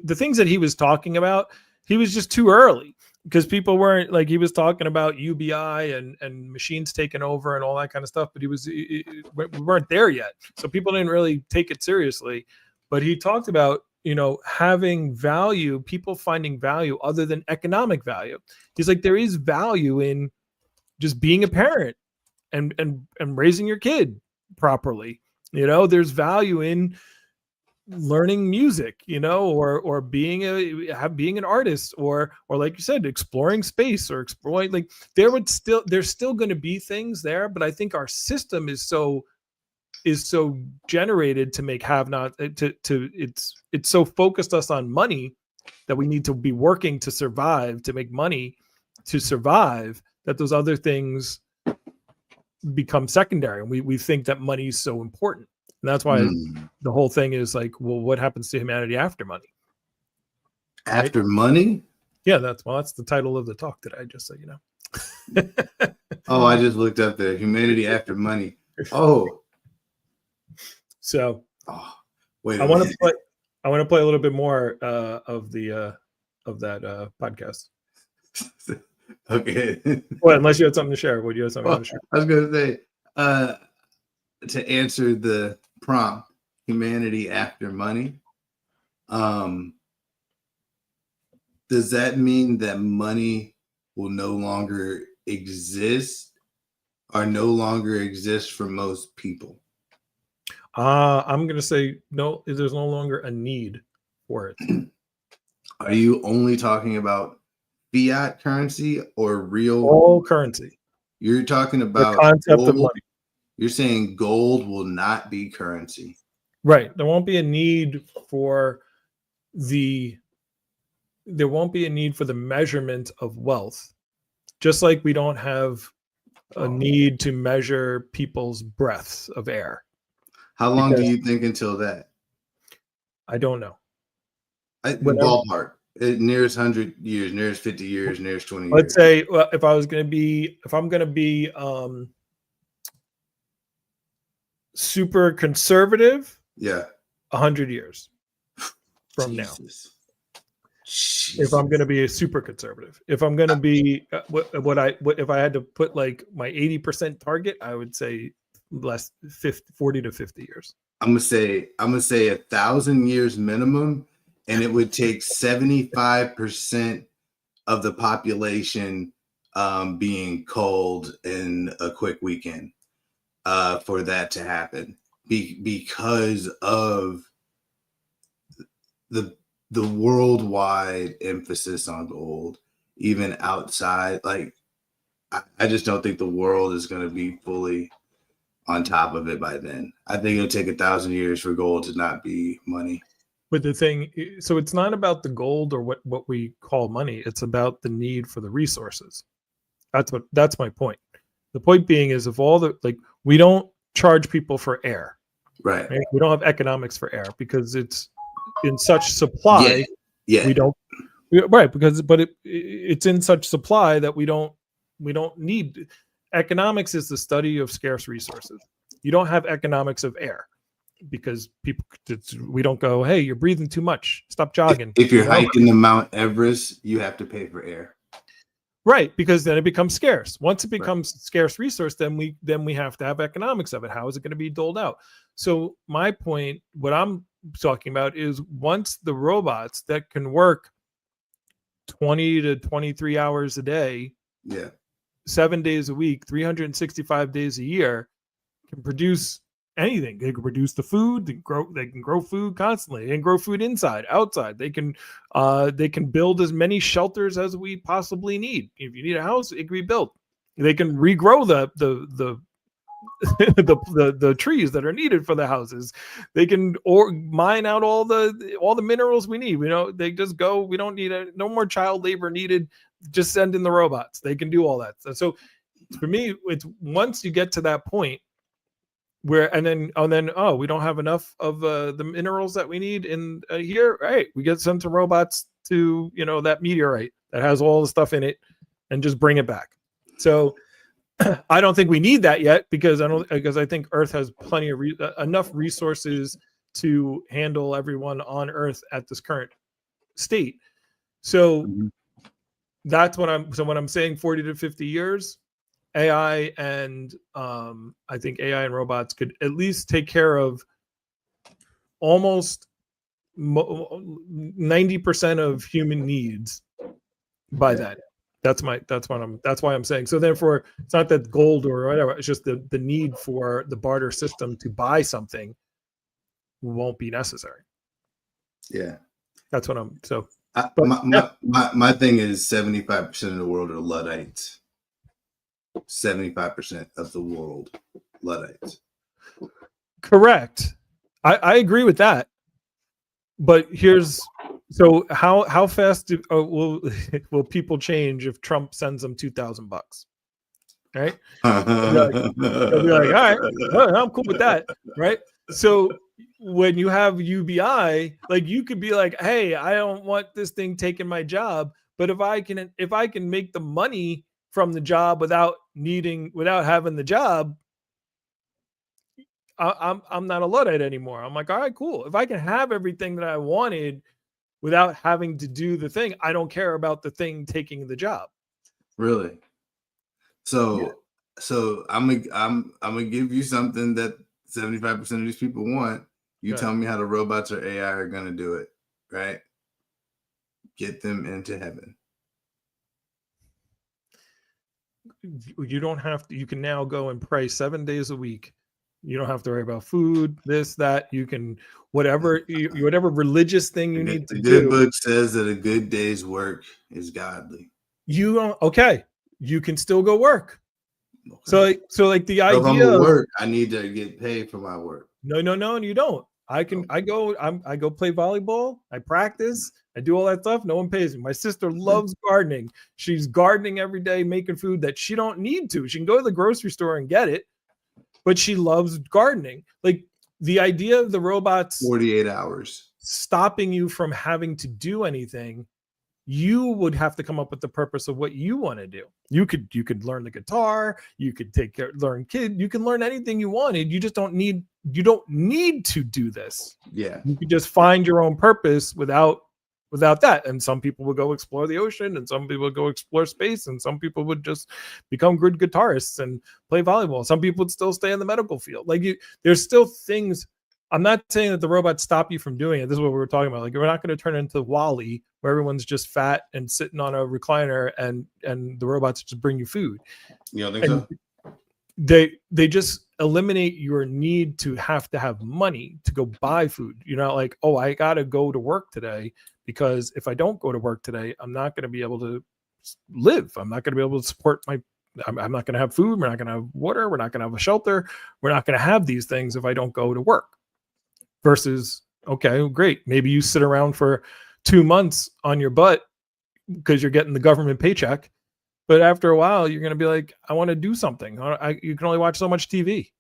The things that he was talking about, he was just too early, because people weren't like, he was talking about UBI and machines taking over and all that kind of stuff, but we weren't there yet. So people didn't really take it seriously. But he talked about, having value, people finding value other than economic value. He's like, there is value in just being a parent and raising your kid properly. There's value in learning music, or being an artist, or like you said, exploring space, or exploring, like, there's still going to be things there, but I think our system is so generated to make have not to it's so focused us on money that we need to be working to survive, to make money to survive, that those other things become secondary, and we think that money is so important. And that's why the whole thing is like, well, what happens to humanity after money? After money? Yeah, that's the title of the talk that I just said, Oh, I just looked up there. Humanity after money. Oh. So wait. I want to play a little bit more of that podcast. Okay. Well, unless you had something to share. Would you have something to share? I was going to say, to answer the prompt, humanity after money, does that mean that money will no longer exist, or no longer exist for most people? I'm going to say no, there's no longer a need for it. Are you only talking about fiat currency or real? All currency. You're talking about the concept gold. of money. You're saying gold will not be currency. Right. There won't be a need for the measurement of wealth. Just like we don't have a need to measure people's breaths of air. How long do you think until that? I don't know. Ballpark. Nearest 100 years, nearest 50 years, nearest 20 years. Let's say, well, if I'm going to be super conservative, 100 years from now. If I'm going to be a super conservative, if I'm going to be if I had to put like my 80% target, I would say less 40 to 50 years. I'm gonna say 1,000 years minimum, and it would take 75% of the population being cold in a quick weekend for that to happen, because of the worldwide emphasis on gold, even outside. Like, I just don't think the world is going to be fully on top of it by then. I think it'll take 1,000 years for gold to not be money. But the thing, so it's not about the gold or what we call money. It's about the need for the resources. That's my point. The point being is, if all the, like, we don't charge people for air, right? We don't have economics for air because it's in such supply. Yeah. We don't, right? Because, but it's in such supply that we don't need. Economics is the study of scarce resources. You don't have economics of air because we don't go, hey, you're breathing too much, stop jogging. If you're hiking the Mount Everest, you have to pay for air. Right, because then it becomes scarce. Once it becomes scarce resource, then we have to have economics of it. How is it going to be doled out? So my point, what I'm talking about is, once the robots that can work 20 to 23 hours a day, 7 days a week, 365 days a year, can produce anything. They can produce the food. They can grow food constantly. They can grow food inside, outside. They can build as many shelters as we possibly need. If you need a house, it can be built. They can regrow the the trees that are needed for the houses. They can mine out all the minerals we need. They just go. We don't need no more child labor needed. Just send in the robots. They can do all that. So for me, it's once you get to that point where, and then we don't have enough of the minerals that we need in here. Right, we get sent some robots to that meteorite that has all the stuff in it, and just bring it back. So I don't think we need that yet, because I think Earth has plenty of enough resources to handle everyone on Earth at this current state. So that's what I'm saying 40 to 50 years. AI and I think AI and robots could at least take care of almost 90% of human needs by then. That's why I'm saying. So therefore, it's not that gold or whatever. It's just the need for the barter system to buy something won't be necessary. Yeah, that's what I'm. So my thing is 75% of the world are Luddites. 75% of the world Luddites. Correct. I agree with that. But so how fast will people change if Trump sends them $2,000? Right? They'll be like, all right, I'm cool with that. Right? So when you have UBI, like, you could be like, hey, I don't want this thing taking my job, but if I can make the money from the job without having the job, I'm not a Luddite anymore. I'm like, all right, cool. If I can have everything that I wanted without having to do the thing, I don't care about the thing taking the job. Really? So I'm gonna give you something that 75% of these people want. You tell me how the robots or AI are gonna do it, right? Get them into heaven. You don't have to. You can now go and pray 7 days a week. You don't have to worry about food, this, that. You can whatever religious thing you need to do. The good book says that a good day's work is godly. You don't. Okay, you can still go work. Okay. So like the idea. If I'm gonna work, I need to get paid for my work. No, and you don't. I go play volleyball. I practice. I do all that stuff. No one pays me. My sister loves gardening. She's gardening every day, making food that she don't need to. She can go to the grocery store and get it, but she loves gardening. Like, the idea of the robots 48 hours stopping you from having to do anything, you would have to come up with the purpose of what you want to do. You could learn the guitar, you could you can learn anything you wanted. You don't need to do this. Yeah. You could just find your own purpose without without that. And some people would go explore the ocean, and some people would go explore space, and some people would just become good guitarists and play volleyball. Some people would still stay in the medical field. Like there's still things. I'm not saying that the robots stop you from doing it. This is what we were talking about. Like, we're not going to turn into Wall-E, where everyone's just fat and sitting on a recliner, and the robots just bring you food. You don't think so? They just eliminate your need to have money to go buy food. You're not like, oh, I got to go to work today, because if I don't go to work today, I'm not going to be able to live. I'm not going to be able to support I'm not going to have food. We're not going to have water. We're not going to have a shelter. We're not going to have these things if I don't go to work. Versus, okay, great. Maybe you sit around for 2 months on your butt because you're getting the government paycheck. But after a while, you're going to be like, I want to do something. You can only watch so much TV.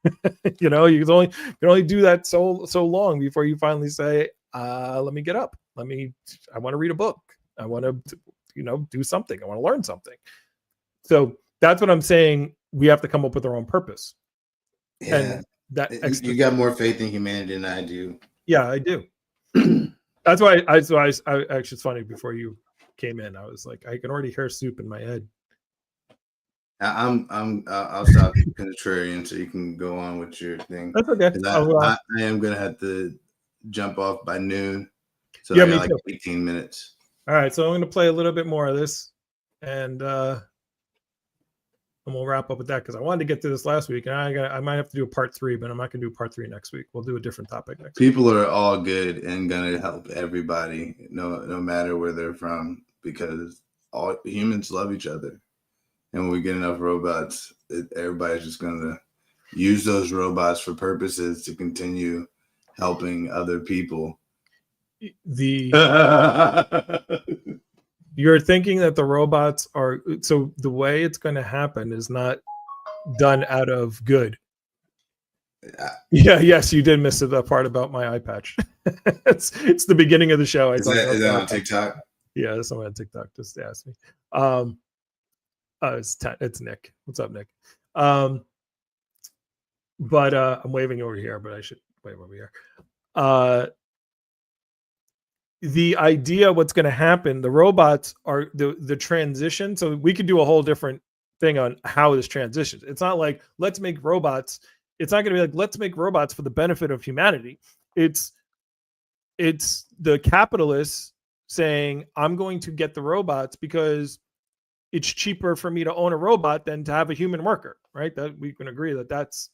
You can only do that so long before you finally say, let me get up. I want to read a book. I want to, do something. I want to learn something. So that's what I'm saying. We have to come up with our own purpose. Yeah. And you got more faith in humanity than I do. Yeah, I do. That's why I actually, it's funny, before you came in, I was like, I can already hear soup in my head. I'll stop being contrarian so you can go on with your thing. That's okay. I am gonna have to jump off by noon, so yeah, I got like 18 minutes. All right, so I'm going to play a little bit more of this, and we'll wrap up with that, because I wanted to get to this last week, and I might have to do a part 3, but I'm not going to do part 3 next week. We'll do a different topic next week. People are all good and gonna help everybody, no matter where they're from, because all humans love each other. And when we get enough robots, everybody's just going to use those robots for purposes to continue helping other people. You're thinking that the robots are, so the way it's going to happen is not done out of good. Yes, you did miss the part about my eye patch. it's the beginning of the show. Is that on TikTok? Yeah, that's someone on TikTok just asked me. It's Nick. What's up, Nick? But I'm waving over here, but I should wave over here. The idea, what's going to happen, the robots are the transition. So we could do a whole different thing on how this transitions. It's not like, let's make robots. It's not going to be like, let's make robots for the benefit of humanity. It's the capitalists saying, I'm going to get the robots because it's cheaper for me to own a robot than to have a human worker, right? That we can agree that that's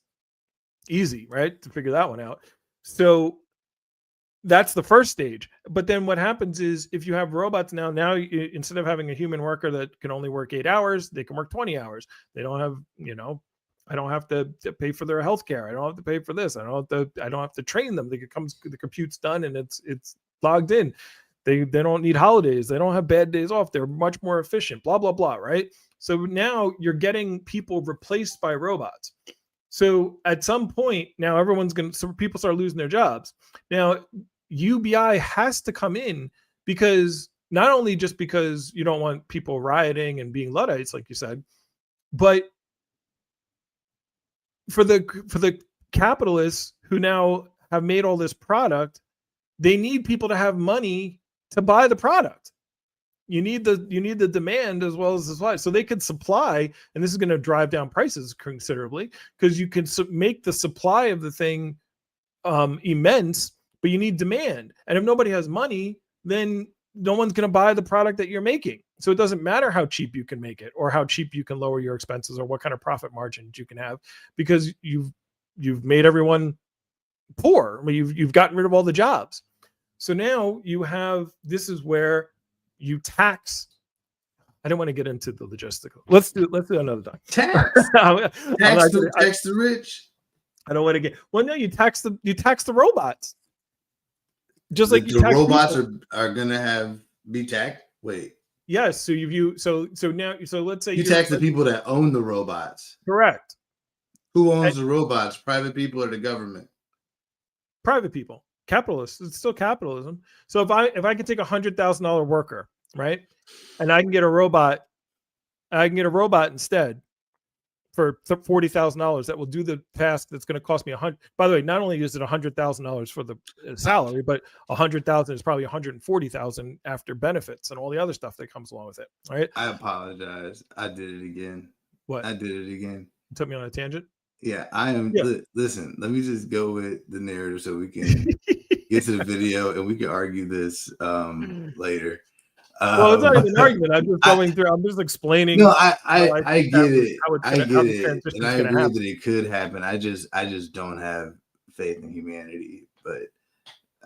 easy, right? To figure that one out. So that's the first stage. But then what happens is, if you have robots now instead of having a human worker that can only work 8 hours, they can work 20 hours. They don't have, I don't have to pay for their healthcare. I don't have to pay for this. I don't have to train them. The compute's done and it's logged in. They don't need holidays. They don't have bad days off. They're much more efficient, blah, blah, blah, right? So now you're getting people replaced by robots. So at some point now, people start losing their jobs. Now, UBI has to come in, because not only just because you don't want people rioting and being Luddites, like you said, but for the capitalists who now have made all this product, they need people to have money to buy the product. You need the demand as well as the supply, so they could supply, and this is going to drive down prices considerably, because you can make the supply of the thing immense, but you need demand. And if nobody has money, then no one's going to buy the product that you're making. So it doesn't matter how cheap you can make it, or how cheap you can lower your expenses, or what kind of profit margins you can have, because you've made everyone poor. I mean, you've gotten rid of all the jobs. So now this is where you tax. I don't want to get into the logistical. Let's do another time. Tax the rich. I don't want to get. Well, no, you tax the robots. Just like the robots are gonna be taxed. Wait. Yes. So let's say you tax the people that own the robots. Correct. Who owns the robots? Private people or the government? Private people. Capitalists. It's still capitalism. So if I could take $100,000 worker, right, and I can get a robot instead for $40,000 that will do the task that's going to cost me $100. By the way, not only is it $100,000 for the salary, but $100,000 is probably $140,000 after benefits and all the other stuff that comes along with it. Right? I apologize. I did it again. What? I did it again. You took me on a tangent. Yeah, I am. Yeah. Listen, let me just go with the narrative so we can get to the video and we can argue this later. Well, it's not even an argument. I'm just going through. I'm just explaining. No, I get it. I get it, transition's and I gonna agree happen. that it could happen. I just don't have faith in humanity. But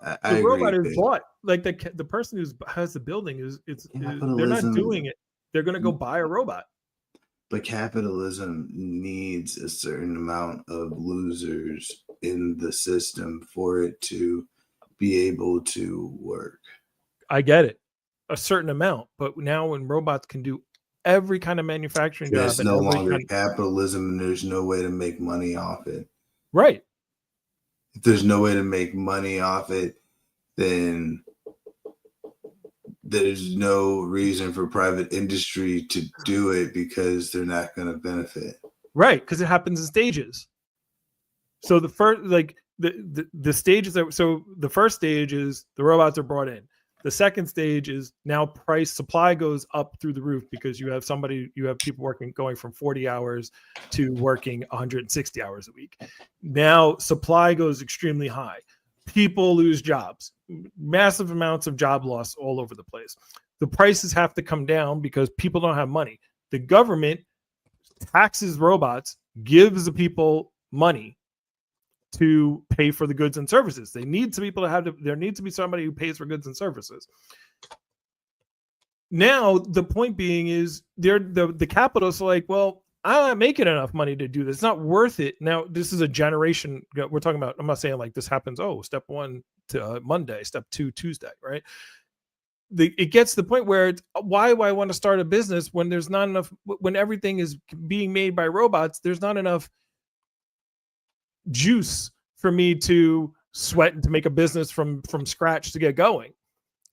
I The agree. robot is bought. Like the person who has the building they're not Capitalism- doing it. They're going to go buy a robot. But capitalism needs a certain amount of losers in the system for it to be able to work. I get it, a certain amount. But now when robots can do every kind of manufacturing job, It's and no every longer kind capitalism, and there's no way to make money off it. right. If there's no way to make money off it, then there's no reason for private industry to do it because they're not going to benefit. Right, because it happens in stages. So the first, like the stages are, so the first stage is the robots are brought in. The second stage is now supply goes up through the roof because you have people going from 40 hours to working 160 hours a week. Now supply goes extremely high. People lose jobs, massive amounts of job loss all over the place. The prices have to come down because people don't have money. The government taxes robots, gives the people money to pay for the goods and services. There needs to be somebody who pays for goods and services. Now, the point being is the capitalists are like, well, I'm not making enough money to do this. It's not worth it. Now, this is a generation we're talking about. I'm not saying like this happens. Oh, step one to Monday, step two Tuesday, right? It gets to the point where why do I want to start a business when there's not enough, when everything is being made by robots, there's not enough juice for me to sweat and to make a business from scratch to get going,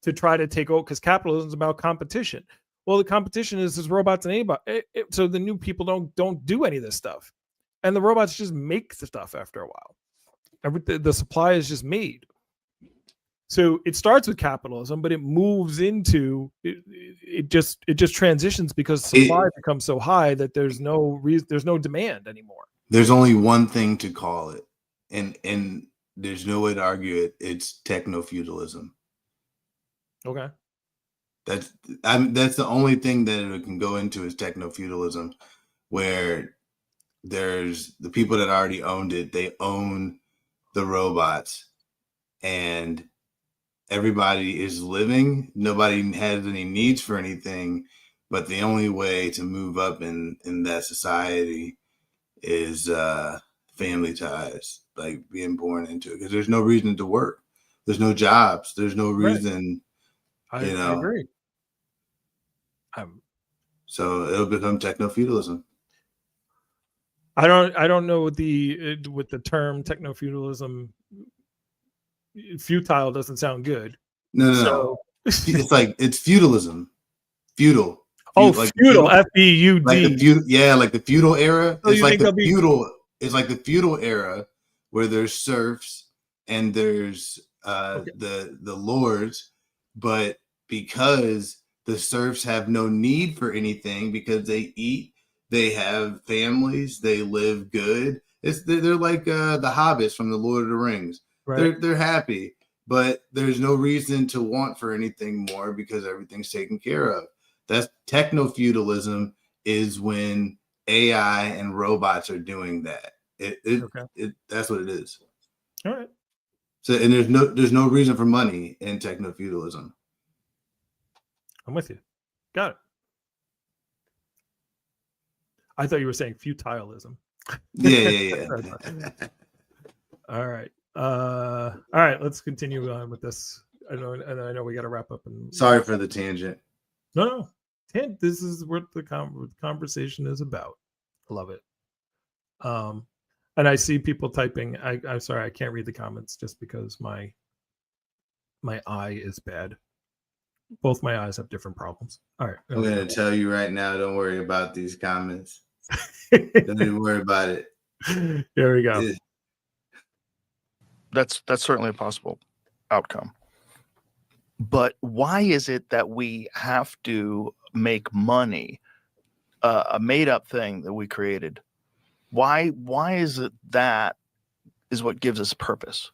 to try to take over, because capitalism is about competition. Well, the competition is robots and anybody. So the new people don't do any of this stuff, and the robots just make the stuff after a while. The supply is just made. So it starts with capitalism, but it moves into it just transitions because supply becomes so high that there's no demand anymore. There's only one thing to call it, and there's no way to argue it. It's techno-feudalism. Okay. That's the only thing that it can go into is techno-feudalism, where there's the people that already owned it. They own the robots, and everybody is living. Nobody has any needs for anything, but the only way to move up in that society is family ties, like being born into it, because there's no reason to work. There's no jobs. There's no reason. Right. I agree. So it'll become techno-feudalism. I don't know with the term techno-feudalism. Futile doesn't sound good. No. it's feudalism. Feudal. Oh, like feudal. F-E-U-D. Like the feudal era. So it's like the feudal. It's like the feudal era where there's serfs and there's the lords, but because the serfs have no need for anything because they eat, they have families, they live good. They're like the hobbits from the Lord of the Rings. Right. They're happy, but there's no reason to want for anything more because everything's taken care of. That's techno-feudalism, is when AI and robots are doing that. That's what it is. All right. So, and there's no reason for money in techno-feudalism. I'm with you. Got it. I thought you were saying futilism. Yeah. All right. All right. Let's continue on with this. I know we got to wrap up. Sorry for the tangent. No. This is what the conversation is about. I love it. And I see people typing. I'm sorry, I can't read the comments just because my eye is bad. Both my eyes have different problems. All right. I'm going to tell you right now, don't worry about these comments. Don't even worry about it. Here we go. That's certainly a possible outcome. But why is it that we have to make money a made-up thing that we created? Why is it that is what gives us purpose?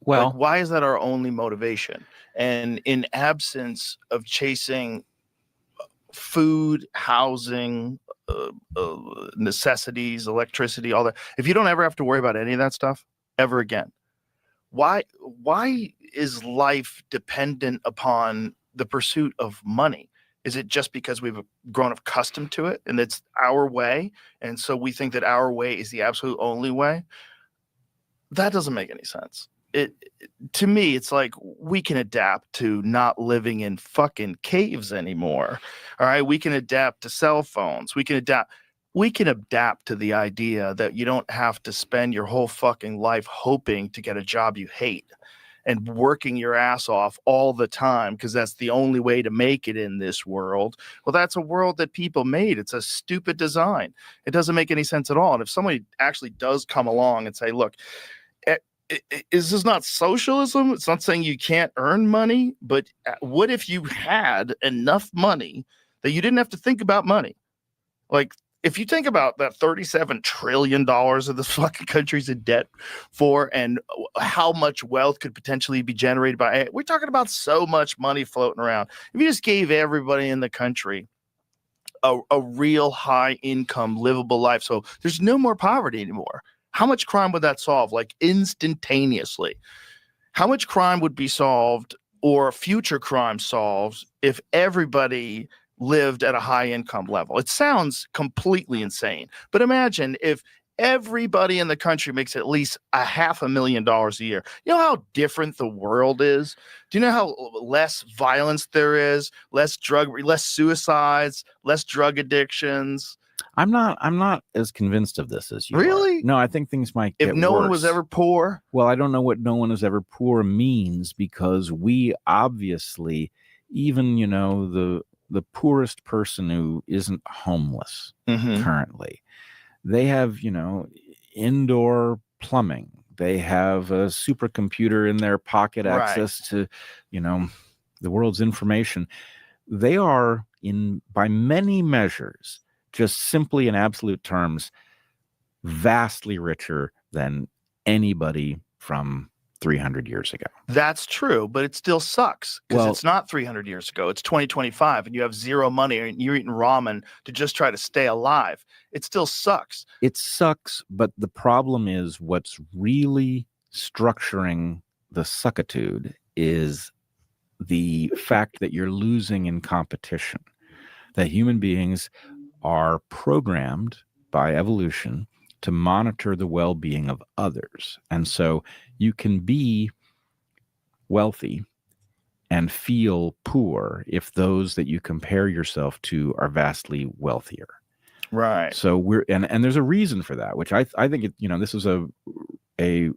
Well, Like, why is that our only motivation? And in absence of chasing food, housing, necessities, electricity, all that, if you don't ever have to worry about any of that stuff ever again, why is life dependent upon the pursuit of money? Is it just because we've grown accustomed to it and it's our way, and so we think that our way is the absolute only way? That doesn't make any sense. To me, it's like we can adapt to not living in fucking caves anymore. All right, we can adapt to cell phones. We can adapt to the idea that you don't have to spend your whole fucking life hoping to get a job you hate and working your ass off all the time because that's the only way to make it in this world. Well, that's a world that people made. It's a stupid design. It doesn't make any sense at all. And if somebody actually does come along and say, look, is this not socialism? It's not saying you can't earn money, but what if you had enough money that you didn't have to think about money? Like, if you think about that $37 trillion of this fucking country's in debt for, and how much wealth could potentially be generated by, we're talking about so much money floating around. If you just gave everybody in the country a real high income, livable life, so there's no more poverty anymore, how much crime would that solve? Like instantaneously. How much crime would be solved, or future crime solved, if everybody lived at a high income level? It sounds completely insane, but imagine if everybody in the country makes at least $500,000 a year. You know how different the world is? Do you know how less violence there is, less suicides, less drug addictions? I'm not as convinced of this as you Really? are. No, I think things might If get no worse. one was ever poor? Well, I don't know what no one is ever poor means, because we obviously, even, the poorest person who isn't homeless currently, they have, indoor plumbing. They have a supercomputer in their pocket, Right. access to, the world's information. They are, by many measures, just simply in absolute terms, vastly richer than anybody from 300 years ago. That's true, but it still sucks because Well, it's not 300 years ago. It's 2025 and you have zero money and you're eating ramen to just try to stay alive. It still sucks. It sucks, but the problem is what's really structuring the suckitude is the fact that you're losing in competition, that human beings are programmed by evolution to monitor the well-being of others. And so you can be wealthy and feel poor if those that you compare yourself to are vastly wealthier. Right. So and there's a reason for that, which I think this is a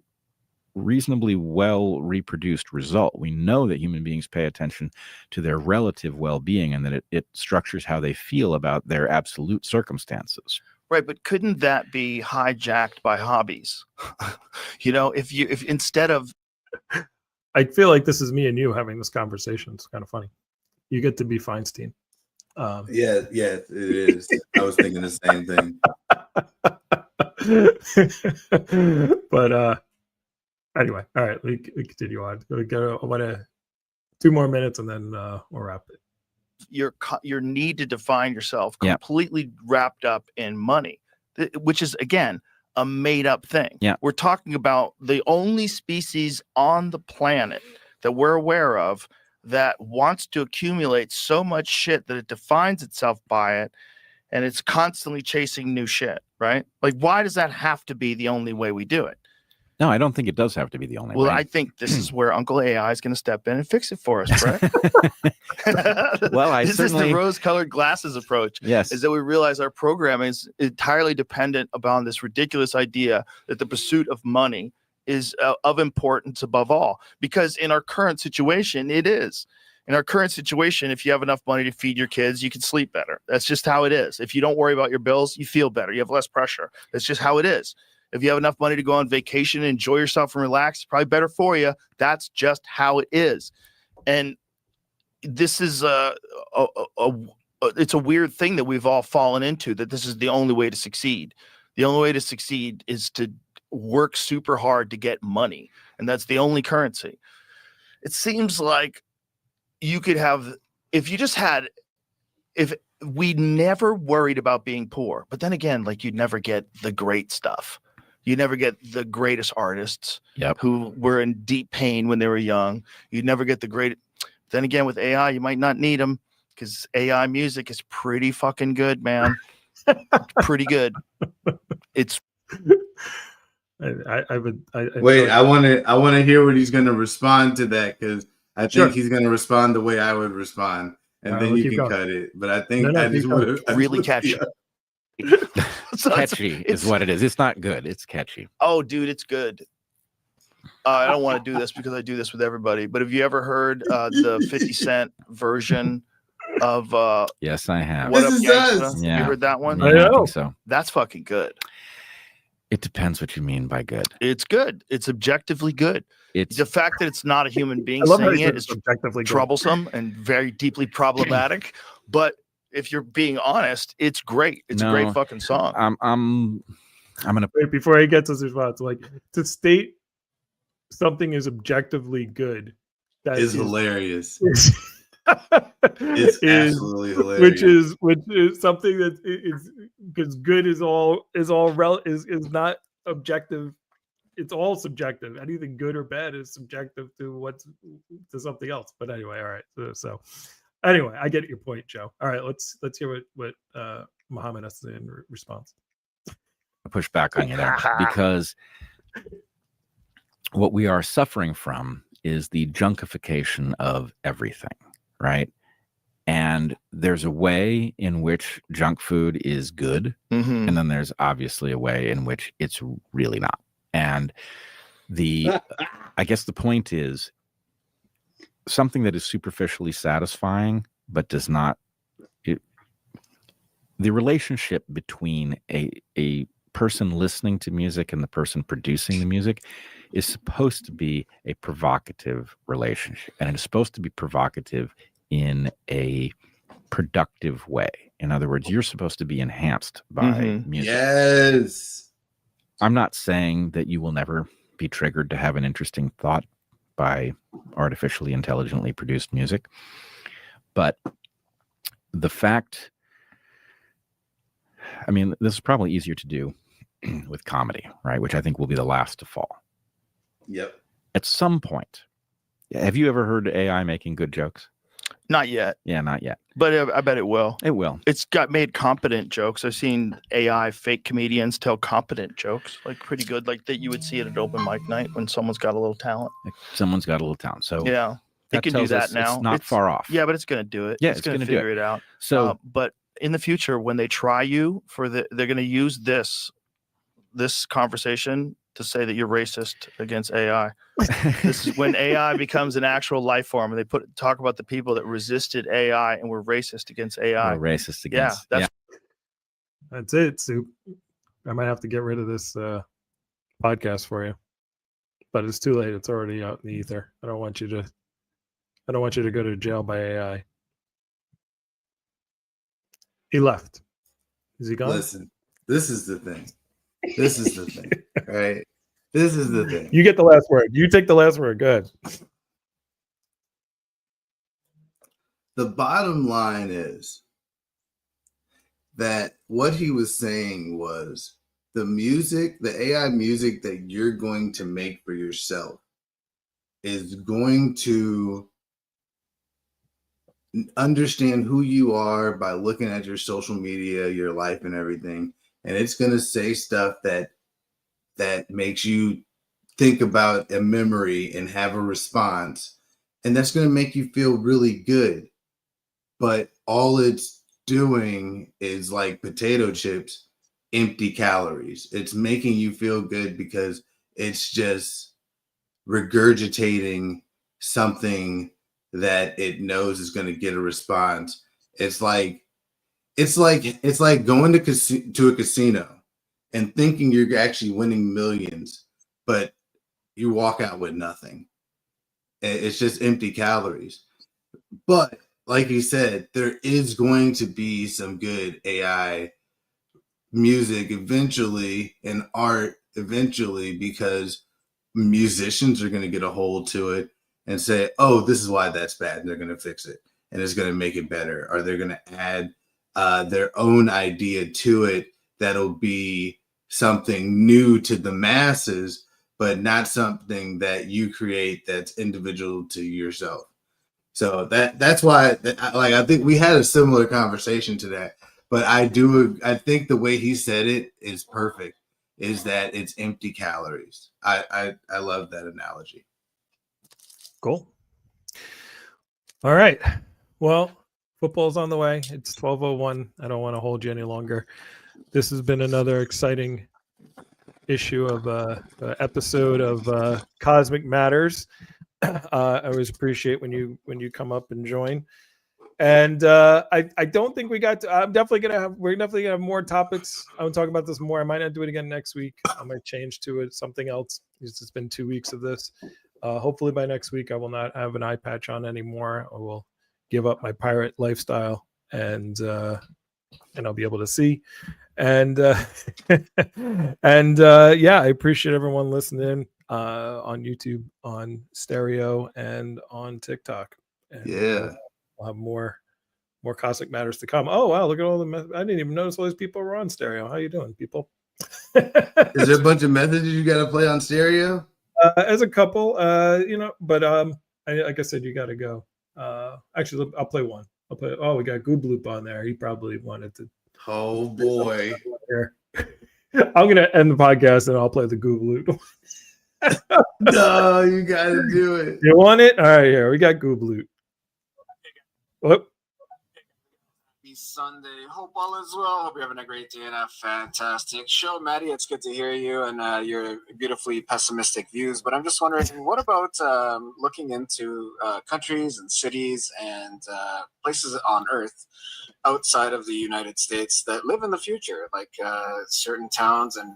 reasonably well reproduced result. We know that human beings pay attention to their relative well-being, and that it structures how they feel about their absolute circumstances. Right, but couldn't that be hijacked by hobbies? If instead of, I feel like this is me and you having this conversation. It's kind of funny. You get to be Feinstein. Yeah, it is. I was thinking the same thing. But anyway, all right, we continue on. I want to 2 more minutes and then we'll wrap it. your need to define yourself completely wrapped up in money, which is, again, a made up thing. Yeah. We're talking about the only species on the planet that we're aware of that wants to accumulate so much shit that it defines itself by it, and it's constantly chasing new shit, right? Like, why does that have to be the only way we do it? No, I don't think it does have to be the only way. Well, I think this is where Uncle AI is going to step in and fix it for us, Brett. Well, this is the rose-colored glasses approach. Yes. Is that we realize our programming is entirely dependent upon this ridiculous idea that the pursuit of money is of importance above all. Because in our current situation, it is. In our current situation, if you have enough money to feed your kids, you can sleep better. That's just how it is. If you don't worry about your bills, you feel better. You have less pressure. That's just how it is. If you have enough money to go on vacation and enjoy yourself and relax, it's probably better for you. That's just how it is. And this is it's a weird thing that we've all fallen into, that this is the only way to succeed. The only way to succeed is to work super hard to get money. And that's the only currency. It seems like you could have, if we never worried about being poor, but then again, like you'd never get the great stuff. You never get the greatest artists who were in deep pain when they were young. You'd never get the great. Then again, with AI, you might not need them because AI music is pretty fucking good, man. Pretty good. It's. I want to hear what he's going to respond to that, because I think he's going to respond the way I would respond, and then you can cut it. But I think I just want to really catchy. Catchy is what it is. It's not good. It's catchy. Oh, dude, it's good. I don't want to do this because I do this with everybody. But have you ever heard the 50 Cent version of? Yes, I have. What Up, Gangsta? Yeah. You heard that one? Yeah, I think so. That's fucking good. It depends what you mean by good. It's good. It's objectively good. It's the fact that it's not a human being I love saying it is objectively troublesome and very deeply problematic. But if you're being honest, it's great. It's a great fucking song. I'm gonna wait before I get to this response. Like, to state something is objectively good, that is hilarious. It's absolutely hilarious. Which is something that is, because good is not objective. It's all subjective. Anything good or bad is subjective to something else. But anyway, all right. So anyway, I get your point, Joe. All right, let's hear what Muhammad has to say in response. I push back on you there, because what we are suffering from is the junkification of everything, right? And there's a way in which junk food is good, and then there's obviously a way in which it's really not. And I guess the point is, something that is superficially satisfying but does not, the relationship between a person listening to music and the person producing the music is supposed to be a provocative relationship, and it is supposed to be provocative in a productive way. In other words, you're supposed to be enhanced by music. Yes. I'm not saying that you will never be triggered to have an interesting thought by artificially intelligently produced music, but the fact, I mean, this is probably easier to do with comedy, right? Which I think will be the last to fall. Yep. At some point, have you ever heard AI making good jokes? Not yet. Yeah, not yet. But I bet it will. It will. It's got made competent jokes. I've seen AI fake comedians tell competent jokes, like pretty good, like that you would see at an open mic night when someone's got a little talent. Someone's got a little talent. So yeah, it can do that now. It's not far off. Yeah, but it's going to do it. Yeah, it's going to figure it out. So, but in the future, when they try you they're going to use this conversation to say that you're racist against AI. This is when AI becomes an actual life form, and they talk about the people that resisted AI and were racist against AI. Racist against. Yeah, that's it, Soup. I might have to get rid of this podcast for you, but it's too late. It's already out in the ether. I don't want you to go to jail by AI. He left. Is he gone? Listen, this is the thing. This is the thing, right? This is the thing. You get the last word. You take the last word. Go ahead. The bottom line is that what he was saying was the music, the AI music that you're going to make for yourself is going to understand who you are by looking at your social media, your life, and everything. And it's going to say stuff that makes you think about a memory and have a response. And that's going to make you feel really good. But all it's doing is like potato chips, empty calories. It's making you feel good because it's just regurgitating something that it knows is going to get a response. It's like going to a casino and thinking you're actually winning millions, but you walk out with nothing. It's just empty calories. But like you said, there is going to be some good AI music eventually and art eventually, because musicians are going to get a hold to it and say, oh, this is why that's bad. And they're going to fix it and it's going to make it better. Or they're going to add their own idea to it that'll be something new to the masses, but not something that you create that's individual to yourself. So that's why, like, I think we had a similar conversation to that, but I think the way he said it is perfect, is that it's empty calories. I love that analogy. Cool. All right. Well, football's on the way. It's 12:01. I don't want to hold you any longer. This has been another exciting issue of episode of Cosmic Matters. I always appreciate when you come up and join. And I don't think we're definitely gonna have more topics. I'm talking about this more. I might not do it again next week. I might change to it something else. It's been 2 weeks of this. Hopefully by next week I will not have an eye patch on anymore. I will give up my pirate lifestyle and I'll be able to see. And yeah, I appreciate everyone listening on YouTube, on stereo, and on TikTok. And, yeah, we'll have more Cosmic Matters to come. Oh wow, look at all the I didn't even notice all these people were on stereo. How you doing, people? Is there a bunch of messages you got to play on stereo? As a couple, but like I said, you got to go. Actually, I'll play one. Oh, we got Goob Loop on there. He probably wanted to. Oh boy. I'm gonna end the podcast and I'll play the Goob Loop. No, you gotta do it. You want it? All right, here we got Goob Loop. Whoop. Happy Sunday. Hope all is well. Hope you're having a great day and a fantastic show. Maddie, it's good to hear you and your beautifully pessimistic views. But I'm just wondering, what about looking into countries and cities and places on Earth outside of the United States that live in the future, like certain towns and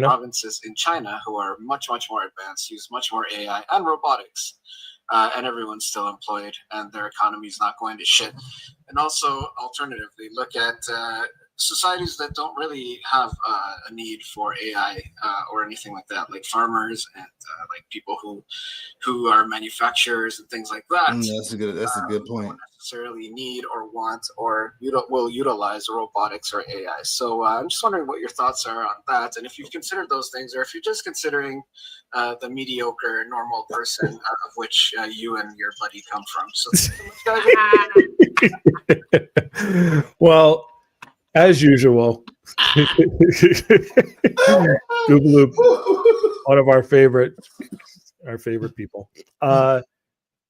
provinces in China who are much, much more advanced, use much more AI and robotics. And everyone's still employed and their economy's not going to shit. And also, alternatively, look at societies that don't really have a need for AI or anything like that, like farmers and like people who are manufacturers and things like that. That's a good point. Don't necessarily need or want or will utilize robotics or AI. So I'm just wondering what your thoughts are on that, and if you've considered those things, or if you're just considering the mediocre normal person of which you and your buddy come from. So well, as usual, Google Loop, one of our favorite people.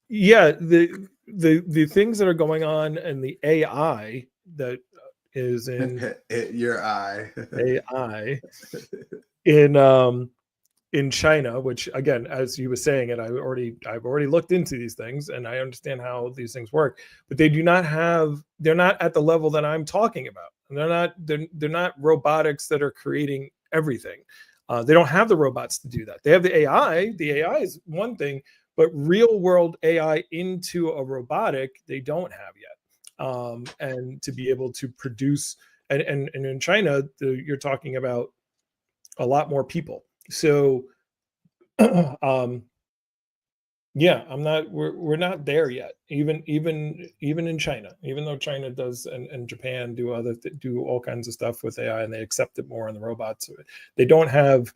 Yeah, the things that are going on and the AI that is in your eye AI in China, which again, as you were saying it, I've already looked into these things and I understand how these things work, but they're not at the level that I'm talking about. They're not robotics that are creating everything. They don't have the robots to do that. They have the AI. The AI is one thing, but real world AI into a robotic, they don't have yet. And to be able to produce, and in China, you're talking about a lot more people. So, yeah, we're not there yet. Even in China, even though China does and Japan do all kinds of stuff with AI and they accept it more in the robots, they don't have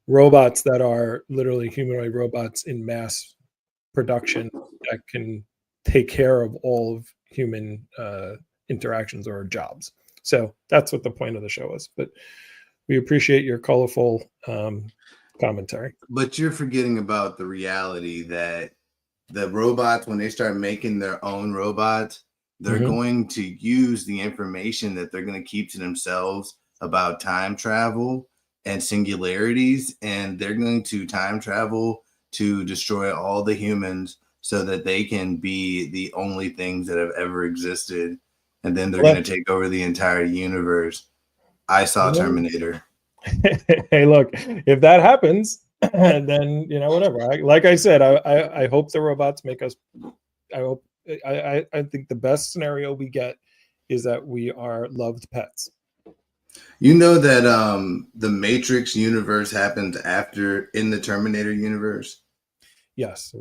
robots that are literally humanoid robots in mass production that can take care of all of human interactions or jobs. So that's what the point of the show is. But we appreciate your colorful commentary. But you're forgetting about the reality that the robots, when they start making their own robots, they're going to use the information that they're going to keep to themselves about time travel and singularities, and they're going to time travel to destroy all the humans so that they can be the only things that have ever existed, and then they're Well, going to take over the entire universe. I saw Yeah. Terminator. Hey, look, if that happens, then whatever. Like I said, I hope the robots make us. I hope. I think the best scenario we get is that we are loved pets. You know that the Matrix universe happened after in the Terminator universe. Yes,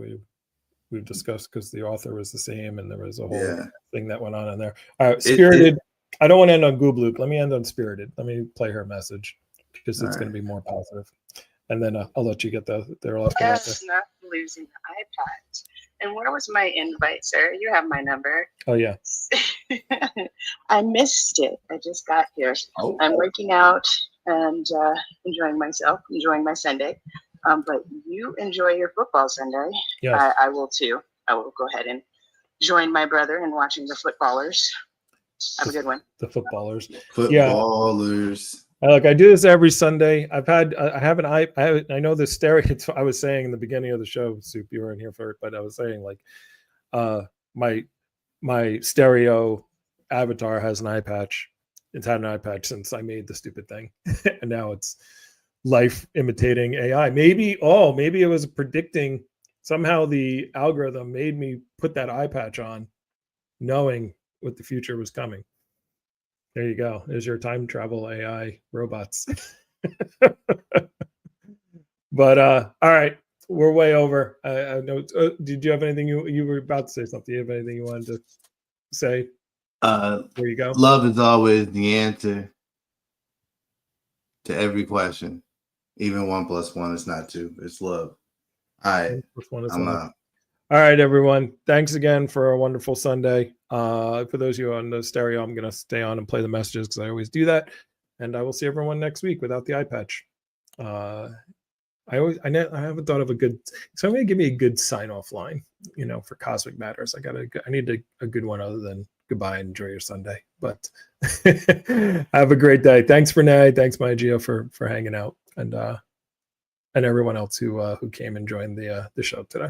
we've discussed because the author was the same, and there was a whole Yeah. thing that went on in there. All right, Spirited. I don't want to end on Goobloop. Let me end on Spirited. Let me play her message because it's going to be more positive. And then I'll let you get their last one. Yes, not losing the iPad. And where was my invite, sir? You have my number. Oh, yeah. I missed it. I just got here. Oh. I'm working out and enjoying myself, enjoying my Sunday. But you enjoy your football Sunday. Yes. I will too. I will go ahead and join my brother in watching the footballers. Have a good one. The footballers. Footballers. Yeah. Look, I do this every Sunday. I know the stereo. I was saying in the beginning of the show, Soup, you weren't here for it, but I was saying like, my stereo avatar has an eye patch. It's had an eye patch since I made the stupid thing, and now it's life imitating AI. Maybe it was predicting. Somehow the algorithm made me put that eye patch on, knowing what the future was coming. There you go. There's your time travel AI robots. But all right, we're way over. I know. Did you have anything you were about to say something? Do you have anything you wanted to say? There you go. Love is always the answer to every question. Even 1 + 1 is not 2. It's love. All right. I'm out. All right, everyone. Thanks again for a wonderful Sunday. For those of you on the stereo, I'm going to stay on and play the messages because I always do that. And I will see everyone next week without the eye patch. I haven't thought of a good. So I'm going to give me a good sign off line, for Cosmic Matters. I need a good one other than goodbye and enjoy your Sunday. But have a great day. Thanks, Renee. Thanks, my Gio, for hanging out, and everyone else who came and joined the show today.